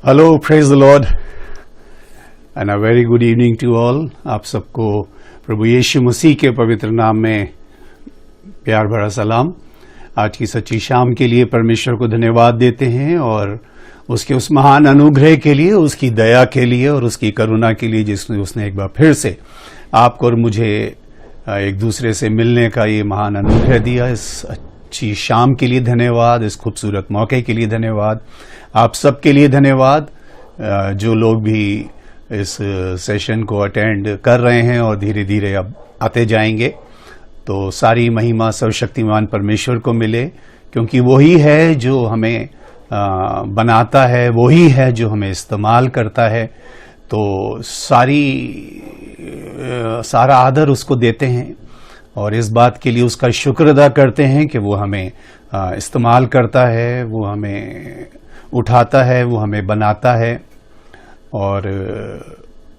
Hello, praise the lord and a very good evening to all. आप सबको प्रभु यीशु मसीह के पवित्र नाम में प्यार भरा सलाम। आज की सच्ची शाम के लिए परमेश्वर को धन्यवाद देते हैं और उसके उस महान अनुग्रह के लिए, उसकी दया के लिए और उसकी करुणा के लिए जिसने उसने एक बार फिर से आपको और मुझे एक दूसरे से मिलने का ये महान अनुग्रह दिया। इस अच्छी शाम के लिए धन्यवाद, इस खूबसूरत मौके के लिए धन्यवाद, आप सबके लिए धन्यवाद जो लोग भी इस सेशन को अटेंड कर रहे हैं और धीरे धीरे अब आते जाएंगे। तो सारी महिमा सर्वशक्तिमान परमेश्वर को मिले, क्योंकि वही है जो हमें बनाता है, वही है जो हमें इस्तेमाल करता है। तो सारा आदर उसको देते हैं और इस बात के लिए उसका शुक्र अदा करते हैं कि वो हमें इस्तेमाल करता है, वो हमें उठाता है, वो हमें बनाता है। और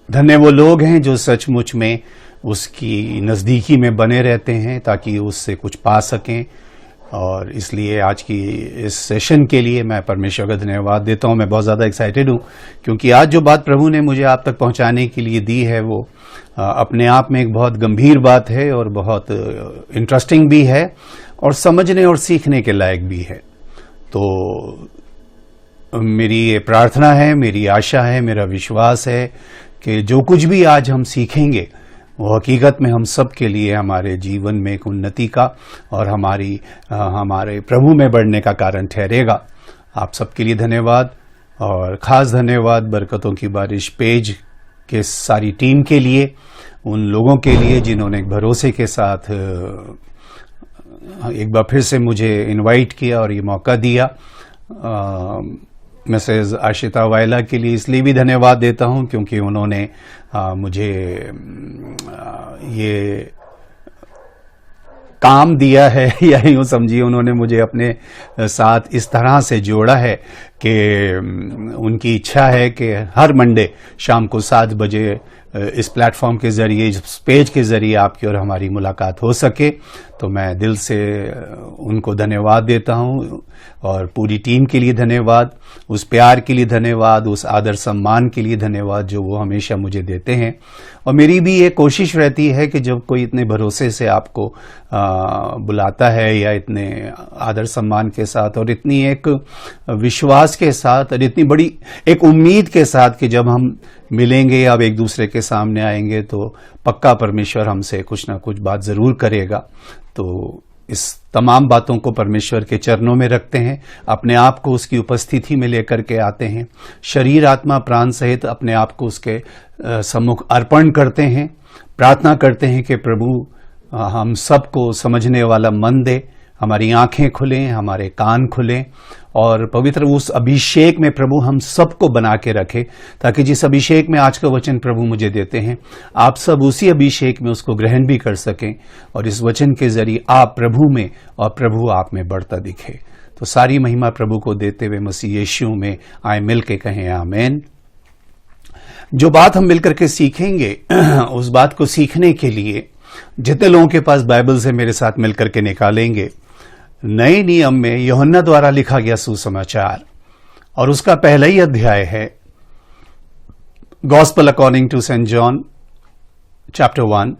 धन्य वो लोग हैं जो सचमुच में उसकी नज़दीकी में बने रहते हैं ताकि उससे कुछ पा सकें। और इसलिए आज की इस सेशन के लिए मैं परमेश्वर का धन्यवाद देता हूं। मैं बहुत ज़्यादा एक्साइटेड हूं क्योंकि आज जो बात प्रभु ने मुझे आप तक पहुंचाने के लिए दी है वो अपने आप में एक बहुत गंभीर बात है और बहुत इंटरेस्टिंग भी है और समझने और सीखने के लायक भी है। तो मेरी ये प्रार्थना है, मेरी आशा है, मेरा विश्वास है कि जो कुछ भी आज हम सीखेंगे वो हकीकत में हम सब के लिए हमारे जीवन में एक उन्नति का और हमारे प्रभु में बढ़ने का कारण ठहरेगा। आप सबके लिए धन्यवाद और ख़ास धन्यवाद बरकतों की बारिश पेज के सारी टीम के लिए, उन लोगों के लिए जिन्होंने एक भरोसे के साथ एक बार फिर से मुझे इनवाइट किया और ये मौका दिया। मिसेज आशिता वायला के लिए इसलिए भी धन्यवाद देता हूं क्योंकि उन्होंने मुझे ये काम दिया है या यूं समझिए उन्होंने मुझे अपने साथ इस तरह से जोड़ा है कि उनकी इच्छा है कि हर मंडे शाम को 7 बजे इस प्लेटफॉर्म के जरिए, इस पेज के जरिए आपकी और हमारी मुलाकात हो सके। तो मैं दिल से उनको धन्यवाद देता हूं और पूरी टीम के लिए धन्यवाद, उस प्यार के लिए धन्यवाद, उस आदर सम्मान के लिए धन्यवाद जो वो हमेशा मुझे देते हैं। और मेरी भी ये कोशिश रहती है कि जब कोई इतने भरोसे से आपको बुलाता है या इतने आदर सम्मान के साथ और इतनी एक विश्वास के साथ और इतनी बड़ी एक उम्मीद के साथ कि जब हम मिलेंगे, अब एक दूसरे के सामने आएंगे तो पक्का परमेश्वर हमसे कुछ ना कुछ बात जरूर करेगा। तो इस तमाम बातों को परमेश्वर के चरणों में रखते हैं, अपने आप को उसकी उपस्थिति में लेकर के आते हैं, शरीर आत्मा प्राण सहित अपने आप को उसके सम्मुख अर्पण करते हैं, प्रार्थना करते हैं कि प्रभु हम सबको समझने वाला मन दे, हमारी आंखें खुलें, हमारे कान खुलें और पवित्र उस अभिषेक में प्रभु हम सबको बना के रखे, ताकि जिस अभिषेक में आज का वचन प्रभु मुझे देते हैं आप सब उसी अभिषेक में उसको ग्रहण भी कर सकें और इस वचन के जरिए आप प्रभु में और प्रभु आप में बढ़ता दिखे। तो सारी महिमा प्रभु को देते हुए मसीह यीशु में आए मिल के कहें आमीन। जो बात हम मिलकर के सीखेंगे उस बात को सीखने के लिए जितने लोगों के पास बाइबल से मेरे साथ मिलकर के निकालेंगे नए नियम में यूहन्ना द्वारा लिखा गया सुसमाचार और उसका पहला ही अध्याय है gospel according to saint John chapter 1।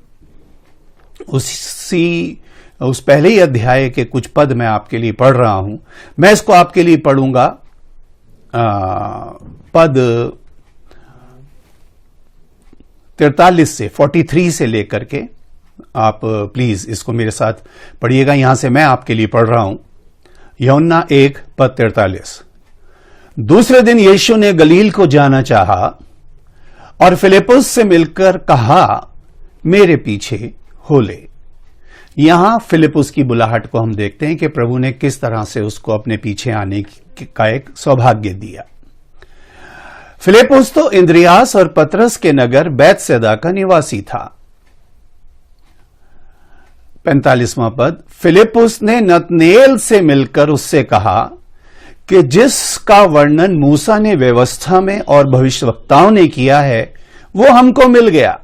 उस पहले ही अध्याय के कुछ पद मैं आपके लिए पढ़ रहा हूं। मैं इसको आपके लिए पढ़ूंगा पद 43 से 43 से लेकर के। आप प्लीज इसको मेरे साथ पढ़िएगा, यहां से मैं आपके लिए पढ़ रहा हूं। यूहन्ना 1 पद 43। दूसरे दिन यीशु ने गलील को जाना चाहा और फिलिप्पुस से मिलकर कहा, मेरे पीछे हो ले। यहां फिलिप्पुस की बुलाहट को हम देखते हैं कि प्रभु ने किस तरह से उसको अपने पीछे आने का एक सौभाग्य दिया। फिलिप्पुस तो इंद्रियास और पतरस के नगर बैतसैदा का निवासी था। 45वां पद। फिलिप्पुस ने नतनेल से मिलकर उससे कहा कि जिसका वर्णन मूसा ने व्यवस्था में और भविष्यवक्ताओं ने किया है वो हमको मिल गया।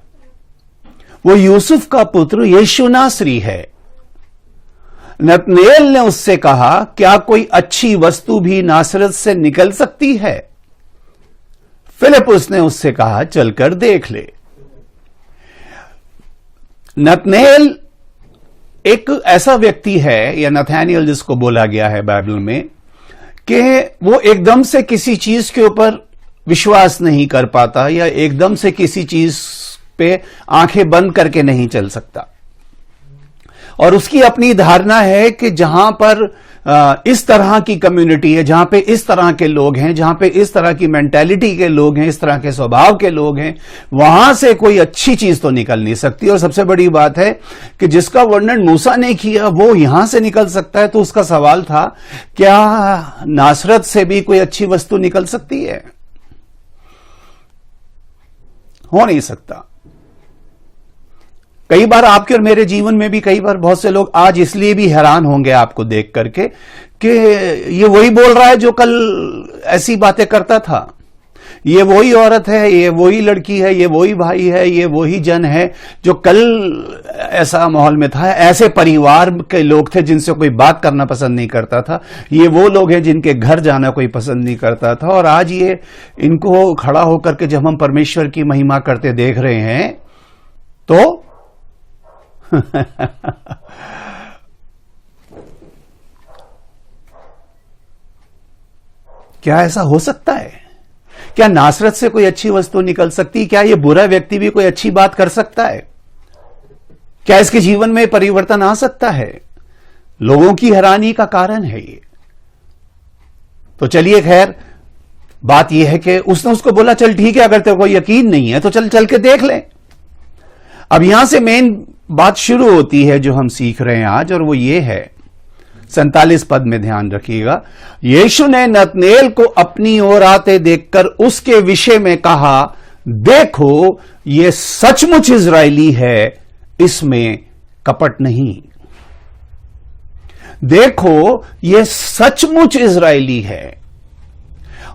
वो यूसुफ का पुत्र यीशु नासरी है। नतनेल ने उससे कहा, क्या कोई अच्छी वस्तु भी नासरत से निकल सकती है? फिलिपुस ने उससे कहा, चलकर देख ले। नतनेल एक ऐसा व्यक्ति है, या नथानियल जिसको बोला गया है बाइबल में, कि वो एकदम से किसी चीज के ऊपर विश्वास नहीं कर पाता, या एकदम से किसी चीज पे आंखें बंद करके नहीं चल सकता। और उसकी अपनी धारणा है कि जहां पर इस तरह की कम्युनिटी है, जहां पे इस तरह के लोग हैं, जहां पे इस तरह की मेंटालिटी के लोग हैं, इस तरह के स्वभाव के लोग हैं, वहां से कोई अच्छी चीज तो निकल नहीं सकती। और सबसे बड़ी बात है कि जिसका वर्णन मूसा ने किया वो यहां से निकल सकता है। तो उसका सवाल था, क्या नासरत से भी कोई अच्छी वस्तु निकल सकती है? हो नहीं सकता। कई बार आपके और मेरे जीवन में भी कई बार बहुत से लोग आज इसलिए भी हैरान होंगे आपको देख करके कि ये वही बोल रहा है जो कल ऐसी बातें करता था, ये वही औरत है, ये वही लड़की है, ये वही भाई है, ये वही जन है जो कल ऐसा माहौल में था। ऐसे परिवार के लोग थे जिनसे कोई बात करना पसंद नहीं करता था, ये वो लोग हैं जिनके घर जाना कोई पसंद नहीं करता था। और आज ये इनको खड़ा होकर के जब हम परमेश्वर की महिमा करते देख रहे हैं तो क्या ऐसा हो सकता है? क्या नासरत से कोई अच्छी वस्तु निकल सकती? क्या यह बुरा व्यक्ति भी कोई अच्छी बात कर सकता है? क्या इसके जीवन में परिवर्तन आ सकता है? लोगों की हैरानी का कारण है ये। तो चलिए, खैर बात यह है कि उसने उसको बोला, चल ठीक है, अगर तेरे को यकीन नहीं है तो चल चल के देख ले। अब यहां से मेन बात शुरू होती है जो हम सीख रहे हैं आज, और वो ये है 47 पद में ध्यान रखिएगा। यीशु ने नतनेल को अपनी ओर आते देखकर उसके विषय में कहा, देखो ये सचमुच इजरायली है, इसमें कपट नहीं। देखो ये सचमुच इजरायली है।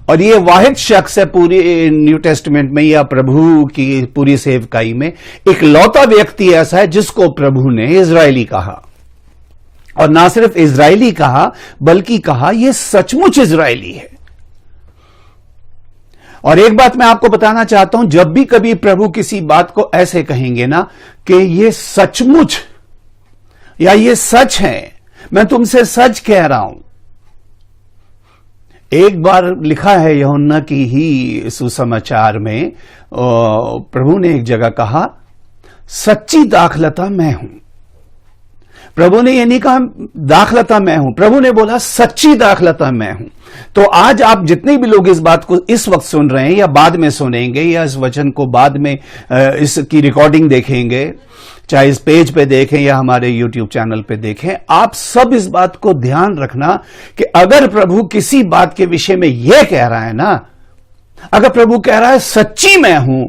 और ये वाहिद शख्स है पूरी न्यू टेस्टमेंट में या प्रभु की पूरी सेवकाई में, एक लौता व्यक्ति ऐसा है जिसको प्रभु ने इजरायली कहा। और ना सिर्फ इजरायली कहा बल्कि कहा ये सचमुच इजरायली है। और एक बात मैं आपको बताना चाहता हूं, जब भी कभी प्रभु किसी बात को ऐसे कहेंगे ना कि ये सचमुच या ये सच है, मैं तुमसे सच कह रहा हूं। एक बार लिखा है यूहन्ना की ही सुसमाचार में, प्रभु ने एक जगह कहा, सच्ची दाखलता मैं हूं। प्रभु ने ये नहीं कहा दाखलता मैं हूं, प्रभु ने बोला सच्ची दाखलता मैं हूं। तो आज आप जितने भी लोग इस बात को इस वक्त सुन रहे हैं या बाद में सुनेंगे या इस वचन को बाद में इसकी रिकॉर्डिंग देखेंगे, चाहे इस पेज पे देखें या हमारे YouTube चैनल पे देखें, आप सब इस बात को ध्यान रखना कि अगर प्रभु किसी बात के विषय में यह कह रहा है ना, अगर प्रभु कह रहा है सच्ची मैं हूं,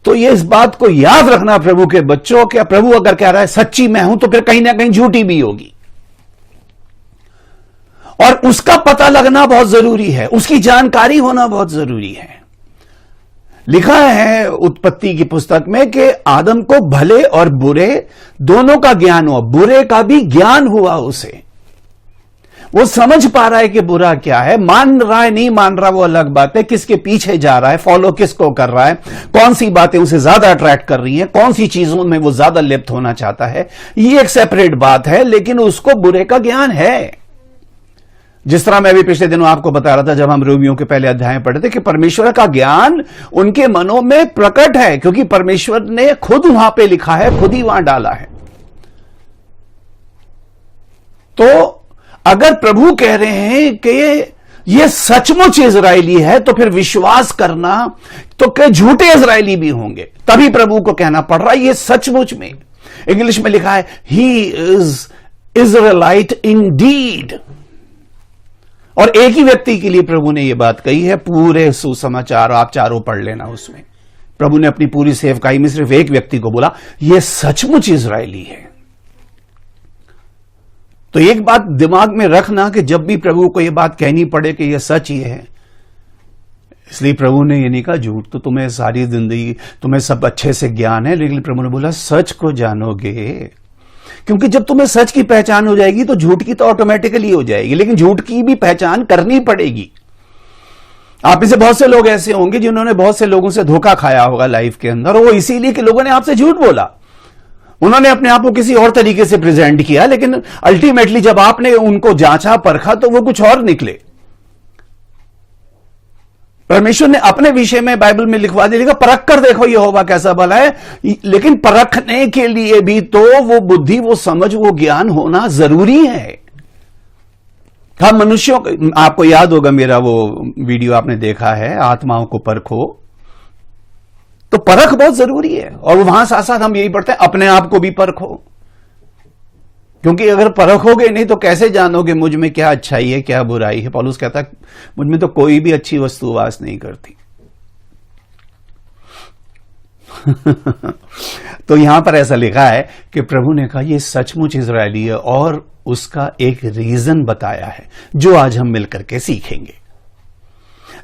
तो ये इस बात को याद रखना प्रभु के बच्चों, कि प्रभु अगर कह रहा है सच्ची मैं हूं तो फिर कहीं ना कहीं झूठी भी होगी। और उसका पता लगना बहुत जरूरी है, उसकी जानकारी होना बहुत जरूरी है। लिखा है उत्पत्ति की पुस्तक में कि आदम को भले और बुरे दोनों का ज्ञान हुआ, बुरे का भी ज्ञान हुआ उसे। वो समझ पा रहा है कि बुरा क्या है, मान रहा है नहीं मान रहा वो अलग बात है, किसके पीछे जा रहा है, फॉलो किसको कर रहा है, कौन सी बातें उसे ज्यादा अट्रैक्ट कर रही हैं, कौन सी चीजों में वो ज्यादा लिप्त होना चाहता है, ये एक सेपरेट बात है। लेकिन उसको बुरे का ज्ञान है। जिस तरह मैं भी पिछले दिनों आपको बता रहा था जब हम रोमियों के पहले अध्याय पढ़े थे कि परमेश्वर का ज्ञान उनके मनों में प्रकट है, क्योंकि परमेश्वर ने खुद वहां पे लिखा है, खुद ही वहां डाला है। तो अगर प्रभु कह रहे हैं कि ये सचमुच इजरायली है, तो फिर विश्वास करना तो कई झूठे इजरायली भी होंगे, तभी प्रभु को कहना पड़ रहा है ये सचमुच में। इंग्लिश में लिखा है ही इज इजराइलाइट इंडीड। और एक ही व्यक्ति के लिए प्रभु ने यह बात कही है, पूरे सुसमाचार आप चारों पढ़ लेना, उसमें प्रभु ने अपनी पूरी सेवकाई में सिर्फ एक व्यक्ति को बोला यह सचमुच इजरायली है। तो एक बात दिमाग में रखना कि जब भी प्रभु को यह बात कहनी पड़े कि यह सच ही है, इसलिए प्रभु ने ये नहीं कहा झूठ तो तुम्हें सारी जिंदगी तुम्हें सब अच्छे से ज्ञान है, लेकिन प्रभु ने बोला सच को जानोगे। क्योंकि जब तुम्हें सच की पहचान हो जाएगी तो झूठ की तो ऑटोमेटिकली हो जाएगी, लेकिन झूठ की भी पहचान करनी पड़ेगी। आप में से बहुत से लोग ऐसे होंगे जिन्होंने बहुत से लोगों से धोखा खाया होगा लाइफ के अंदर, वो इसीलिए कि लोगों ने आपसे झूठ बोला, उन्होंने अपने आप को किसी और तरीके से प्रेजेंट किया, लेकिन अल्टीमेटली जब आपने उनको जांचा परखा तो वो कुछ और निकले। परमेश्वर ने अपने विषय में बाइबल में लिखवा दिया, लिखा परख कर देखो यहोवा कैसा भला है। लेकिन परखने के लिए भी तो वो बुद्धि, वो समझ, वो ज्ञान होना जरूरी है। हम मनुष्यों, आपको याद होगा मेरा वो वीडियो आपने देखा है, आत्माओं को परखो, तो परख बहुत जरूरी है। और वहां साथ साथ हम यही पढ़ते हैं, अपने आप को भी परखो, क्योंकि अगर परखोगे नहीं तो कैसे जानोगे मुझ में क्या अच्छाई है क्या बुराई है। पौलुस कहता है मुझ में तो कोई भी अच्छी वस्तु वास नहीं करती। तो यहां पर ऐसा लिखा है कि प्रभु ने कहा ये सचमुच इजरायली है, और उसका एक रीजन बताया है जो आज हम मिलकर के सीखेंगे।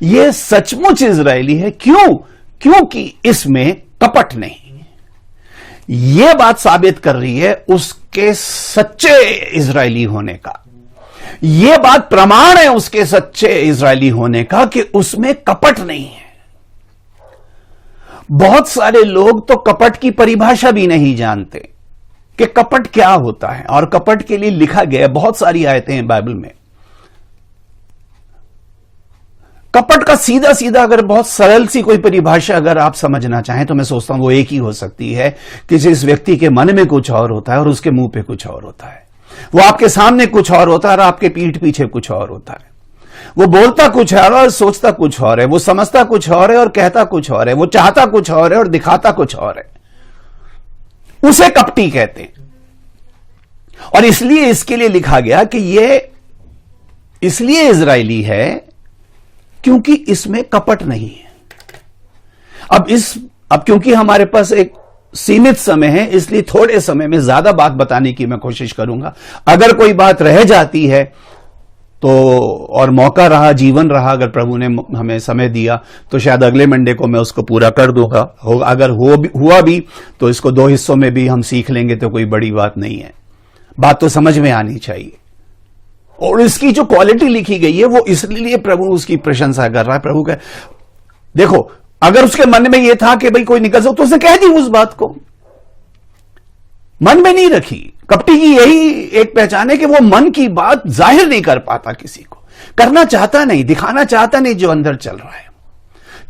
ये सचमुच इजरायली है, क्यों? क्योंकि इसमें कपट नहीं। यह बात साबित कर रही है उसके सच्चे इजरायली होने का। यह बात प्रमाण है उसके सच्चे इजरायली होने का कि उसमें कपट नहीं है। बहुत सारे लोग तो कपट की परिभाषा भी नहीं जानते कि कपट क्या होता है, और कपट के लिए लिखा गया बहुत सारी आयतें हैं बाइबल में। कपट का सीधा सीधा अगर बहुत सरल सी कोई परिभाषा अगर आप समझना चाहें तो मैं सोचता हूं वो एक ही हो सकती है कि जिस व्यक्ति के मन में कुछ और होता है और उसके मुंह पे कुछ और होता है। वो आपके सामने कुछ और होता है और आपके पीठ पीछे कुछ और होता है। वो बोलता कुछ है और सोचता कुछ और है, वो समझता कुछ और है और कहता कुछ और है, वो चाहता कुछ और है और दिखाता कुछ और है। उसे कपटी कहते हैं। और इसलिए इसके लिए लिखा गया कि ये इसलिए इजरायली है क्योंकि इसमें कपट नहीं है। अब क्योंकि हमारे पास एक सीमित समय है, इसलिए थोड़े समय में ज्यादा बात बताने की मैं कोशिश करूंगा। अगर कोई बात रह जाती है तो, और मौका रहा, जीवन रहा, अगर प्रभु ने हमें समय दिया तो शायद अगले मंडे को मैं उसको पूरा कर दूंगा। अगर हुआ भी तो इसको 2 हिस्सों में भी हम सीख लेंगे, तो कोई बड़ी बात नहीं है। बात तो समझ में आनी चाहिए। और इसकी जो क्वालिटी लिखी गई है वो इसलिए प्रभु उसकी प्रशंसा कर रहा है। प्रभु का देखो, अगर उसके मन में यह था कि भाई कोई निकल जाओ तो उसने कह दी उस बात को, मन में नहीं रखी। कपटी की यही एक पहचान है कि वो मन की बात जाहिर नहीं कर पाता, किसी को करना चाहता नहीं, दिखाना चाहता नहीं जो अंदर चल रहा है।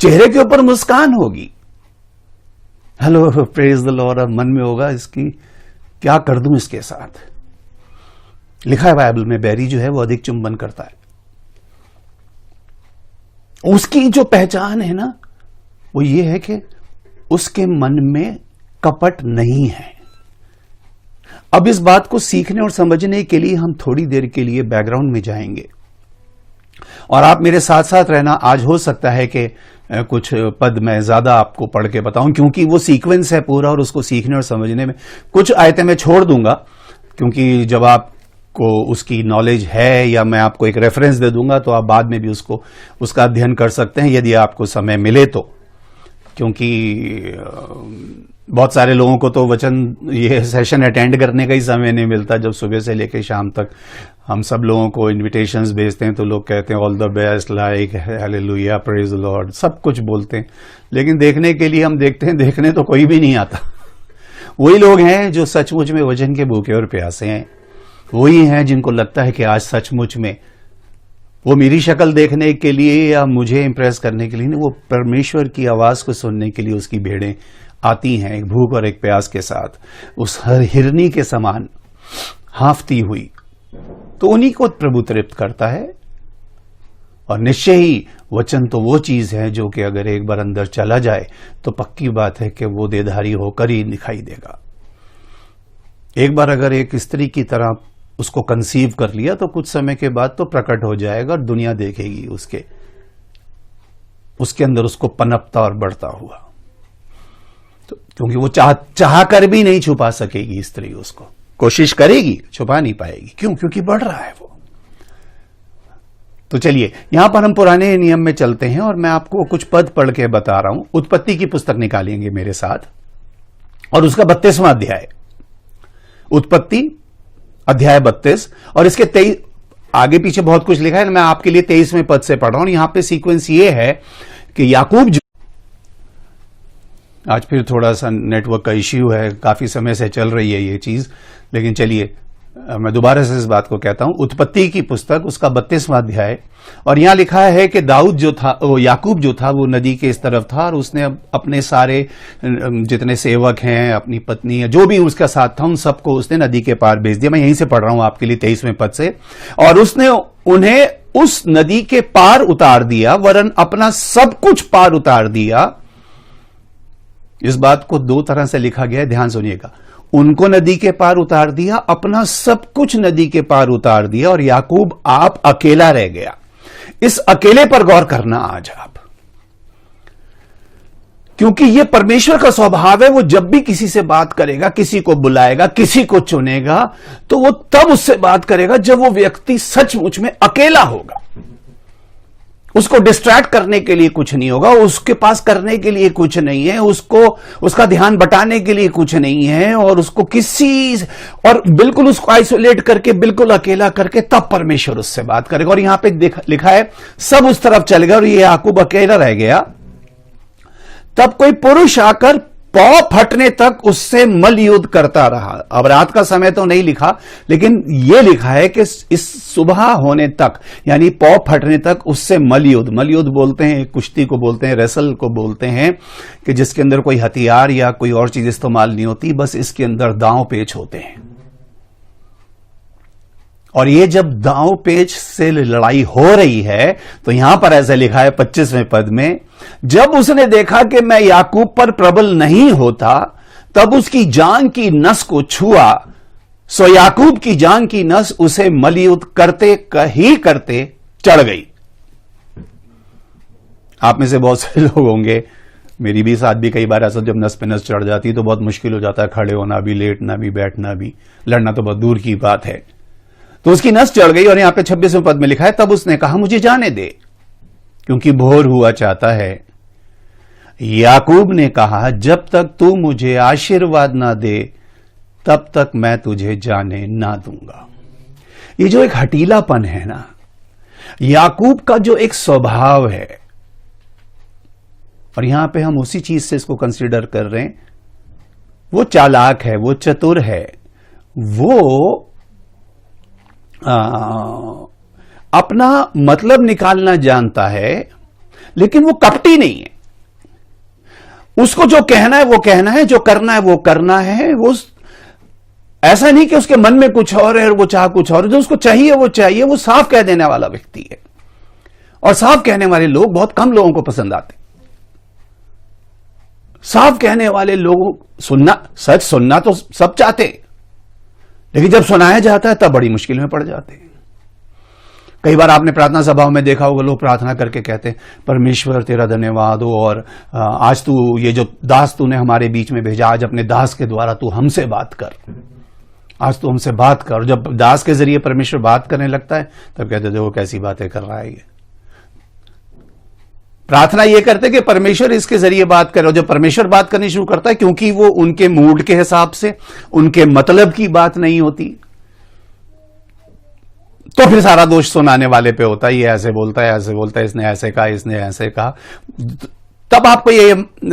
चेहरे के ऊपर मुस्कान होगी, हेलो प्रेज द लॉर्ड, और मन में होगा इसकी क्या कर दूं इसके साथ। लिखा है बाइबल में बैरी जो है वो अधिक चुंबन करता है। उसकी जो पहचान है ना वो ये है कि उसके मन में कपट नहीं है। अब इस बात को सीखने और समझने के लिए हम थोड़ी देर के लिए बैकग्राउंड में जाएंगे, और आप मेरे साथ साथ रहना। आज हो सकता है कि कुछ पद मैं ज्यादा आपको पढ़ के बताऊं, क्योंकि वो सीक्वेंस है पूरा, और उसको सीखने और समझने में कुछ आयतें मैं छोड़ दूंगा, क्योंकि जब आपको उसकी नॉलेज है या मैं आपको एक रेफरेंस दे दूंगा तो आप बाद में भी उसका अध्ययन कर सकते हैं यदि आपको समय मिले तो। क्योंकि बहुत सारे लोगों को तो ये सेशन अटेंड करने का ही समय नहीं मिलता। जब सुबह से लेकर शाम तक हम सब लोगों को इनविटेशंस भेजते हैं तो लोग कहते हैं all the best, like hallelujah, praise the Lord, सब कुछ बोलते हैं, लेकिन देखने के लिए हम देखते हैं, देखने तो कोई भी नहीं आता। वही लोग हैं जो सचमुच में वचन के भूखे और प्यासे हैं। वही हैं जिनको लगता है कि आज सचमुच में वो मेरी शक्ल देखने के लिए या मुझे इंप्रेस करने के लिए नहीं, वो परमेश्वर की आवाज को सुनने के लिए उसकी भेड़ें आती हैं एक भूख और एक प्यास के साथ, उस हर हिरनी के समान हांफती हुई। तो उन्हीं को प्रभु तृप्त करता है। और निश्चय ही वचन तो वो चीज है जो कि अगर एक बार अंदर चला जाए तो पक्की बात है कि वो देधारी होकर ही दिखाई देगा। एक बार अगर एक स्त्री की तरह उसको कंसीव कर लिया तो कुछ समय के बाद तो प्रकट हो जाएगा और दुनिया देखेगी उसके अंदर उसको पनपता और बढ़ता हुआ। तो क्योंकि वो चाह कर भी नहीं छुपा सकेगी स्त्री, उसको कोशिश करेगी, छुपा नहीं पाएगी। क्यों? क्योंकि बढ़ रहा है वो। तो चलिए यहां पर हम पुराने नियम में चलते हैं और मैं आपको कुछ पद पढ़ के बता रहा हूं। उत्पत्ति की पुस्तक निकालेंगे मेरे साथ और उसका 32वां अध्याय, उत्पत्ति अध्याय 32 और इसके आगे पीछे बहुत कुछ लिखा है, मैं आपके लिए 23वें पद से पढ़ रहा हूं। यहां पे सीक्वेंस ये है कि याकूब, आज फिर थोड़ा सा नेटवर्क का इश्यू है, काफी समय से चल रही है ये चीज, लेकिन चलिए मैं दोबारा से इस बात को कहता हूं। उत्पत्ति की पुस्तक उसका 32वां अध्याय, और यहां लिखा है कि दाऊद जो था, वो याकूब जो था, वो नदी के इस तरफ था और उसने अपने सारे जितने सेवक हैं, अपनी पत्नी है, जो भी उसका साथ था, उन सबको उसने नदी के पार भेज दिया। मैं यहीं से पढ़ रहा हूं आपके लिए 23वें पद से। और उसने उन्हें उस नदी के पार उतार दिया, वरन अपना सब कुछ पार उतार दिया। इस बात को दो तरह से लिखा गया है, ध्यान सुनिएगा। उनको नदी के पार उतार दिया, अपना सब कुछ नदी के पार उतार दिया, और याकूब आप अकेला रह गया। इस अकेले पर गौर करना आज आप, क्योंकि यह परमेश्वर का स्वभाव है। वो जब भी किसी से बात करेगा, किसी को बुलाएगा, किसी को चुनेगा, तो वो तब उससे बात करेगा जब वो व्यक्ति सचमुच में अकेला होगा। उसको डिस्ट्रैक्ट करने के लिए कुछ नहीं होगा, उसके पास करने के लिए कुछ नहीं है, उसको उसका ध्यान बटाने के लिए कुछ नहीं है, और उसको और बिल्कुल उसको आइसोलेट करके, बिल्कुल अकेला करके, तब परमेश्वर उससे बात करेगा। और यहां पे लिखा है सब उस तरफ चल गया और ये याकूब अकेला रह गया। तब कोई पुरुष आकर पौ फटने तक उससे मल युद्ध करता रहा। अब रात का समय तो नहीं लिखा, लेकिन यह लिखा है कि इस सुबह होने तक, यानी पौ फटने तक उससे मल युद्ध बोलते हैं, कुश्ती को बोलते हैं, रेसल को बोलते हैं, कि जिसके अंदर कोई हथियार या कोई और चीज इस्तेमाल नहीं होती, बस इसके अंदर दांव पेच होते हैं। और ये जब दांव पेच से लड़ाई हो रही है, तो यहां पर ऐसा लिखा है 25वें पद में, जब उसने देखा कि मैं याकूब पर प्रबल नहीं होता, तब उसकी जांग की नस को छुआ, सो याकूब की जांग की नस उसे मलयुद्ध करते चढ़ गई। आप में से बहुत से लोग होंगे, मेरी भी साथ भी कई बार ऐसा, जब नस पे नस चढ़ जाती है तो बहुत मुश्किल हो जाता है, खड़े होना भी, लेटना भी, बैठना भी, लड़ना तो बहुत दूर की बात है। तो उसकी नस चढ़ गई, और यहां पे 26वें पद में लिखा है, तब उसने कहा मुझे जाने दे, क्योंकि भोर हुआ चाहता है। याकूब ने कहा जब तक तू मुझे आशीर्वाद ना दे, तब तक मैं तुझे जाने ना दूंगा। ये जो एक हटीलापन है ना, याकूब का जो एक स्वभाव है, और यहां पे हम उसी चीज से इसको कंसीडर कर रहे हैं, वो चालाक है, वो चतुर है, वो अपना मतलब निकालना जानता है, लेकिन वो कपटी नहीं है। उसको जो कहना है वो कहना है, जो करना है वो करना है। वो ऐसा नहीं कि उसके मन में कुछ और है और वो चाह कुछ और, जो उसको चाहिए वो चाहिए। वो साफ कह देने वाला व्यक्ति है, और साफ कहने वाले लोग बहुत कम लोगों को पसंद आते। साफ कहने वाले लोग सच सुनना तो सब चाहते, लेकिन जब सुनाया जाता है तब बड़ी मुश्किल में पड़ जाते हैं। कई बार आपने प्रार्थना सभाओं में देखा होगा, लोग प्रार्थना करके कहते हैं, परमेश्वर तेरा धन्यवाद हो, और आज तू ये जो दास तूने हमारे बीच में भेजा, आज अपने दास के द्वारा तू हमसे बात कर, आज तू हमसे बात कर। जब दास के जरिए परमेश्वर बात करने लगता है, तब कहते देखो कैसी बातें कर रहा है ये। प्रार्थना ये करते कि परमेश्वर इसके जरिए बात करे, और जब परमेश्वर बात करनी शुरू करता है, क्योंकि वो उनके मूड के हिसाब से, उनके मतलब की बात नहीं होती, तो फिर सारा दोष सुनाने वाले पे होता है। ये ऐसे बोलता है, ऐसे बोलता है, इसने ऐसे कहा, इसने ऐसे कहा। तब आपको ये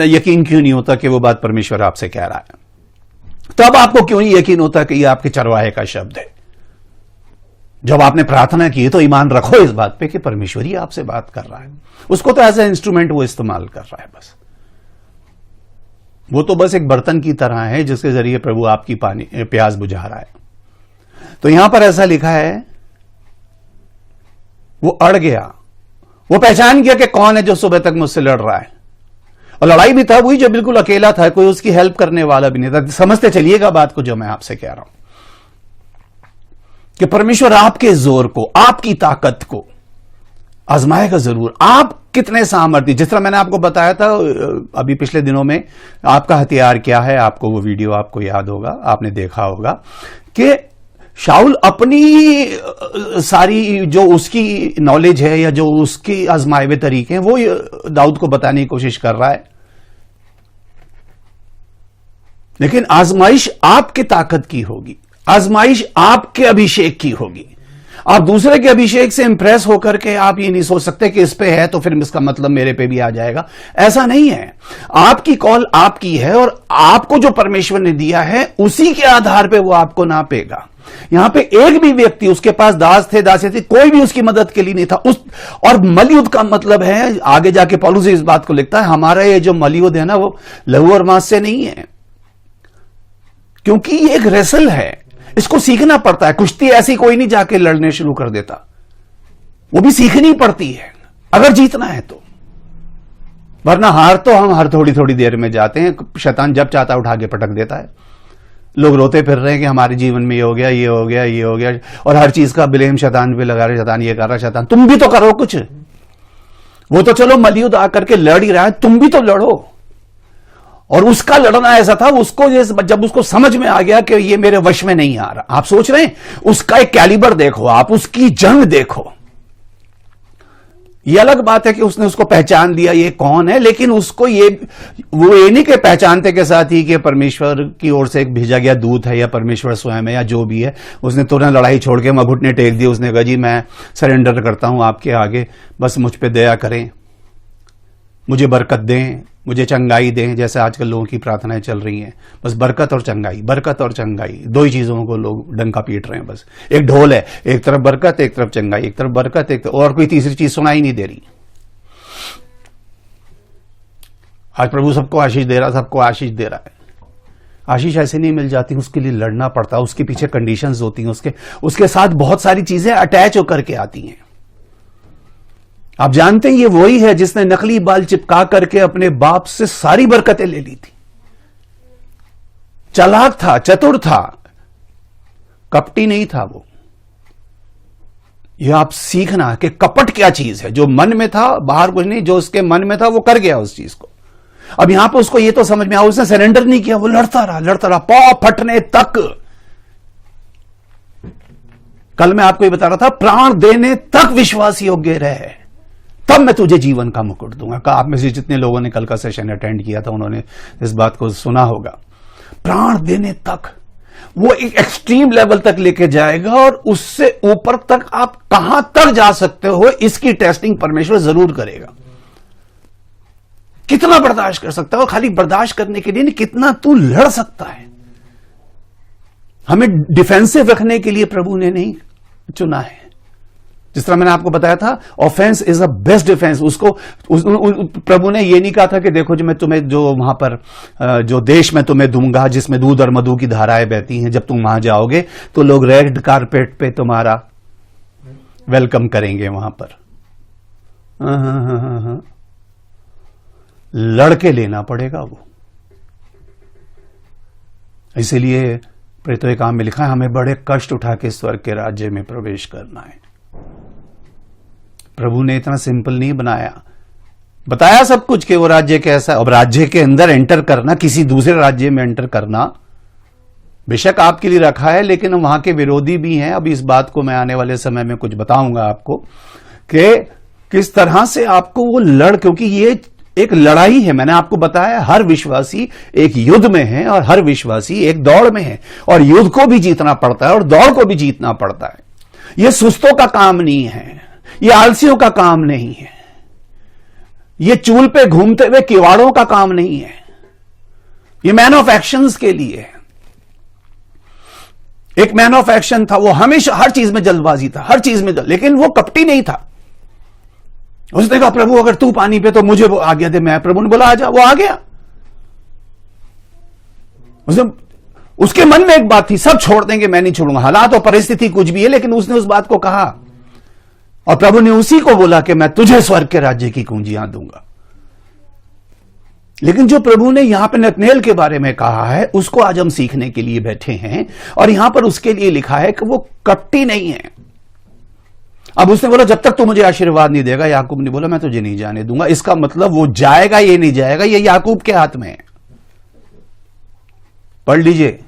यकीन क्यों नहीं होता कि वो बात परमेश्वर आपसे कह रहा है? तब आपको क्यों नहीं यकीन होता कि ये आपके चरवाहे का शब्द है? जब आपने प्रार्थना की तो ईमान रखो इस बात पे कि परमेश्वर ही आपसे बात कर रहा है। उसको तो एज ए इंस्ट्रूमेंट वो इस्तेमाल कर रहा है बस। वो तो बस एक बर्तन की तरह है जिसके जरिए प्रभु आपकी प्यास बुझा रहा है। तो यहां पर ऐसा लिखा है, वो अड़ गया, वो पहचान गया कि कौन है जो सुबह तक मुझसे लड़ रहा है। और लड़ाई भी था वही जो बिल्कुल अकेला था, कोई उसकी हेल्प करने वाला भी नहीं था। समझते चलिएगा बात को जो मैं आपसे कह रहा हूं, कि परमेश्वर आपके जोर को, आपकी ताकत को आजमाएगा जरूर। आप कितने सामर्थ्य, जिस तरह मैंने आपको बताया था अभी पिछले दिनों में, आपका हथियार क्या है, आपको वो वीडियो आपको याद होगा, आपने देखा होगा कि शाऊल अपनी सारी जो उसकी नॉलेज है या जो उसकी आजमाए हुए तरीके हैं वो दाऊद को बताने की कोशिश कर रहा है। लेकिन आजमाइश आपके ताकत की होगी, आजमाइश आपके अभिषेक की होगी, आप दूसरे के अभिषेक से इंप्रेस होकर के आप ये नहीं सोच सकते कि इस पे है तो फिर इसका मतलब मेरे पे भी आ जाएगा। ऐसा नहीं है। आपकी कॉल आपकी है और आपको जो परमेश्वर ने दिया है उसी के आधार पे वो आपको नापेगा। यहां पे एक भी व्यक्ति, उसके पास दास थे, दासी थे, कोई भी उसकी मदद के लिए नहीं था। और मलयुद्ध का मतलब है, आगे जाके पौलुस इस बात को लिखता है, हमारा ये जो मलयुद्ध है ना वो लहू और मांस से नहीं है, क्योंकि ये एक रेसल है, इसको सीखना पड़ता है। कुश्ती ऐसी कोई नहीं जाके लड़ने शुरू कर देता, वो भी सीखनी पड़ती है अगर जीतना है तो, वरना हार तो हम हर थोड़ी थोड़ी देर में जाते हैं। शैतान जब चाहता उठा के पटक देता है। लोग रोते फिर रहे हैं कि हमारे जीवन में ये हो गया, ये हो गया, ये हो गया, और हर चीज का ब्लेम शैतान पे लगा रहे, शैतान ये कर रहा, शैतान। तुम भी तो करो कुछ। वो तो चलो मलयुद्ध आकर के लड़ ही रहा है, तुम भी तो लड़ो। और उसका लड़ना ऐसा था, उसको जब उसको समझ में आ गया कि ये मेरे वश में नहीं आ रहा। आप सोच रहे हैं, उसका एक कैलिबर देखो, आप उसकी जंग देखो। ये अलग बात है कि उसने उसको पहचान लिया ये कौन है, लेकिन उसको वो ये नहीं कि पहचानते के साथ ही कि परमेश्वर की ओर से एक भेजा गया दूत है या परमेश्वर स्वयं है या जो भी है, उसने तुरंत लड़ाई छोड़ के घुटने टेक दिए। उसने कहा जी मैं सरेंडर करता हूं आपके आगे, बस मुझ पे दया करें, मुझे बरकत दें, मुझे चंगाई दें। जैसे आजकल लोगों की प्रार्थनाएं चल रही हैं, बस बरकत और चंगाई, बरकत और चंगाई, दो ही चीजों को लोग डंका पीट रहे हैं। बस एक ढोल है, एक तरफ बरकत, एक तरफ चंगाई, एक तरफ बरकत, एक तरफ, और कोई तीसरी चीज सुनाई नहीं दे रही। आज प्रभु सबको आशीष दे रहा, सबको आशीष दे रहा है। आशीष ऐसे नहीं मिल जाती, उसके लिए लड़ना पड़ता है, उसके पीछे कंडीशंस होती हैं, उसके साथ बहुत सारी चीजें अटैच होकर के आती हैं। आप जानते हैं ये वही है जिसने नकली बाल चिपका करके अपने बाप से सारी बरकतें ले ली थी। चालाक था, चतुर था, कपटी नहीं था वो। यह आप सीखना कि कपट क्या चीज है। जो मन में था, बाहर कुछ नहीं, जो उसके मन में था वो कर गया उस चीज को। अब यहां पर उसको ये तो समझ में आया, उसने सरेंडर नहीं किया, वो लड़ता रहा, पांव फटने तक। कल मैं आपको ये बता रहा था, प्राण देने तक विश्वास योग्य रहे, तब मैं तुझे जीवन का मुकुट दूंगा। आप में से जितने लोगों ने कल का सेशन अटेंड किया था उन्होंने इस बात को सुना होगा। प्राण देने तक वो एक एक्सट्रीम लेवल तक लेके जाएगा, और उससे ऊपर तक आप कहां तक जा सकते हो इसकी टेस्टिंग परमेश्वर जरूर करेगा। कितना बर्दाश्त कर सकता है, और खाली बर्दाश्त करने के लिए नहीं, कितना तू लड़ सकता है। हमें डिफेंसिव रखने के लिए प्रभु ने नहीं चुना है। जिस तरह मैंने आपको बताया था, offence is the best defence. उसको प्रभु ने ये नहीं कहा था कि देखो जो मैं तुम्हें, जो वहां पर जो देश में तुम्हें दूंगा जिसमें दूध और मधु की धाराएं बहती हैं, जब तुम वहां जाओगे तो लोग रेड कारपेट पे तुम्हारा वेलकम करेंगे। वहां पर लड़के लेना पड़ेगा वो। इसीलिए प्रेरितों काम में लिखा है, हमें बड़े कष्ट उठा के स्वर्ग के राज्य में प्रवेश करना है। प्रभु ने इतना सिंपल नहीं बनाया, बताया सब कुछ कि वो राज्य कैसा। अब राज्य के अंदर एंटर करना, किसी दूसरे राज्य में एंटर करना बेशक आपके लिए रखा है, लेकिन वहां के विरोधी भी हैं। अब इस बात को मैं आने वाले समय में कुछ बताऊंगा आपको कि किस तरह से आपको वो क्योंकि ये एक लड़ाई है। मैंने आपको बताया हर विश्वासी एक युद्ध में है और हर विश्वासी एक दौड़ में है, और युद्ध को भी जीतना पड़ता है और दौड़ को भी जीतना पड़ता है। यह सुस्तों का काम नहीं है, ये आलसियों का काम नहीं है, ये चूल पे घूमते हुए किवाड़ों का काम नहीं है। ये मैन ऑफ एक्शंस के लिए है। एक मैन ऑफ एक्शन था, वो हमेशा हर चीज में जल्दबाजी था, हर चीज में लेकिन वो कपटी नहीं था। उसने कहा प्रभु अगर तू पानी पे तो मुझे वो आज्ञा दे। मैं, प्रभु ने बोला आजा, वो आ गया। उसके मन में एक बात थी, सब छोड़ देंगे, मैं नहीं छोड़ूंगा, हालात और परिस्थिति कुछ भी है, लेकिन उसने उस बात को कहा, और प्रभु ने उसी को बोला कि मैं तुझे स्वर्ग के राज्य की कुंजियां दूंगा। लेकिन जो प्रभु ने यहां पे नतनेल के बारे में कहा है, उसको आज हम सीखने के लिए बैठे हैं, और यहां पर उसके लिए लिखा है कि वो कपटी नहीं है। अब उसने बोला जब तक तू मुझे आशीर्वाद नहीं देगा, याकूब ने बोला मैं तुझे नहीं जाने दूंगा। इसका मतलब वो जाएगा, ये नहीं जाएगा, ये याकूब के हाथ में है। पढ़ लीजिए,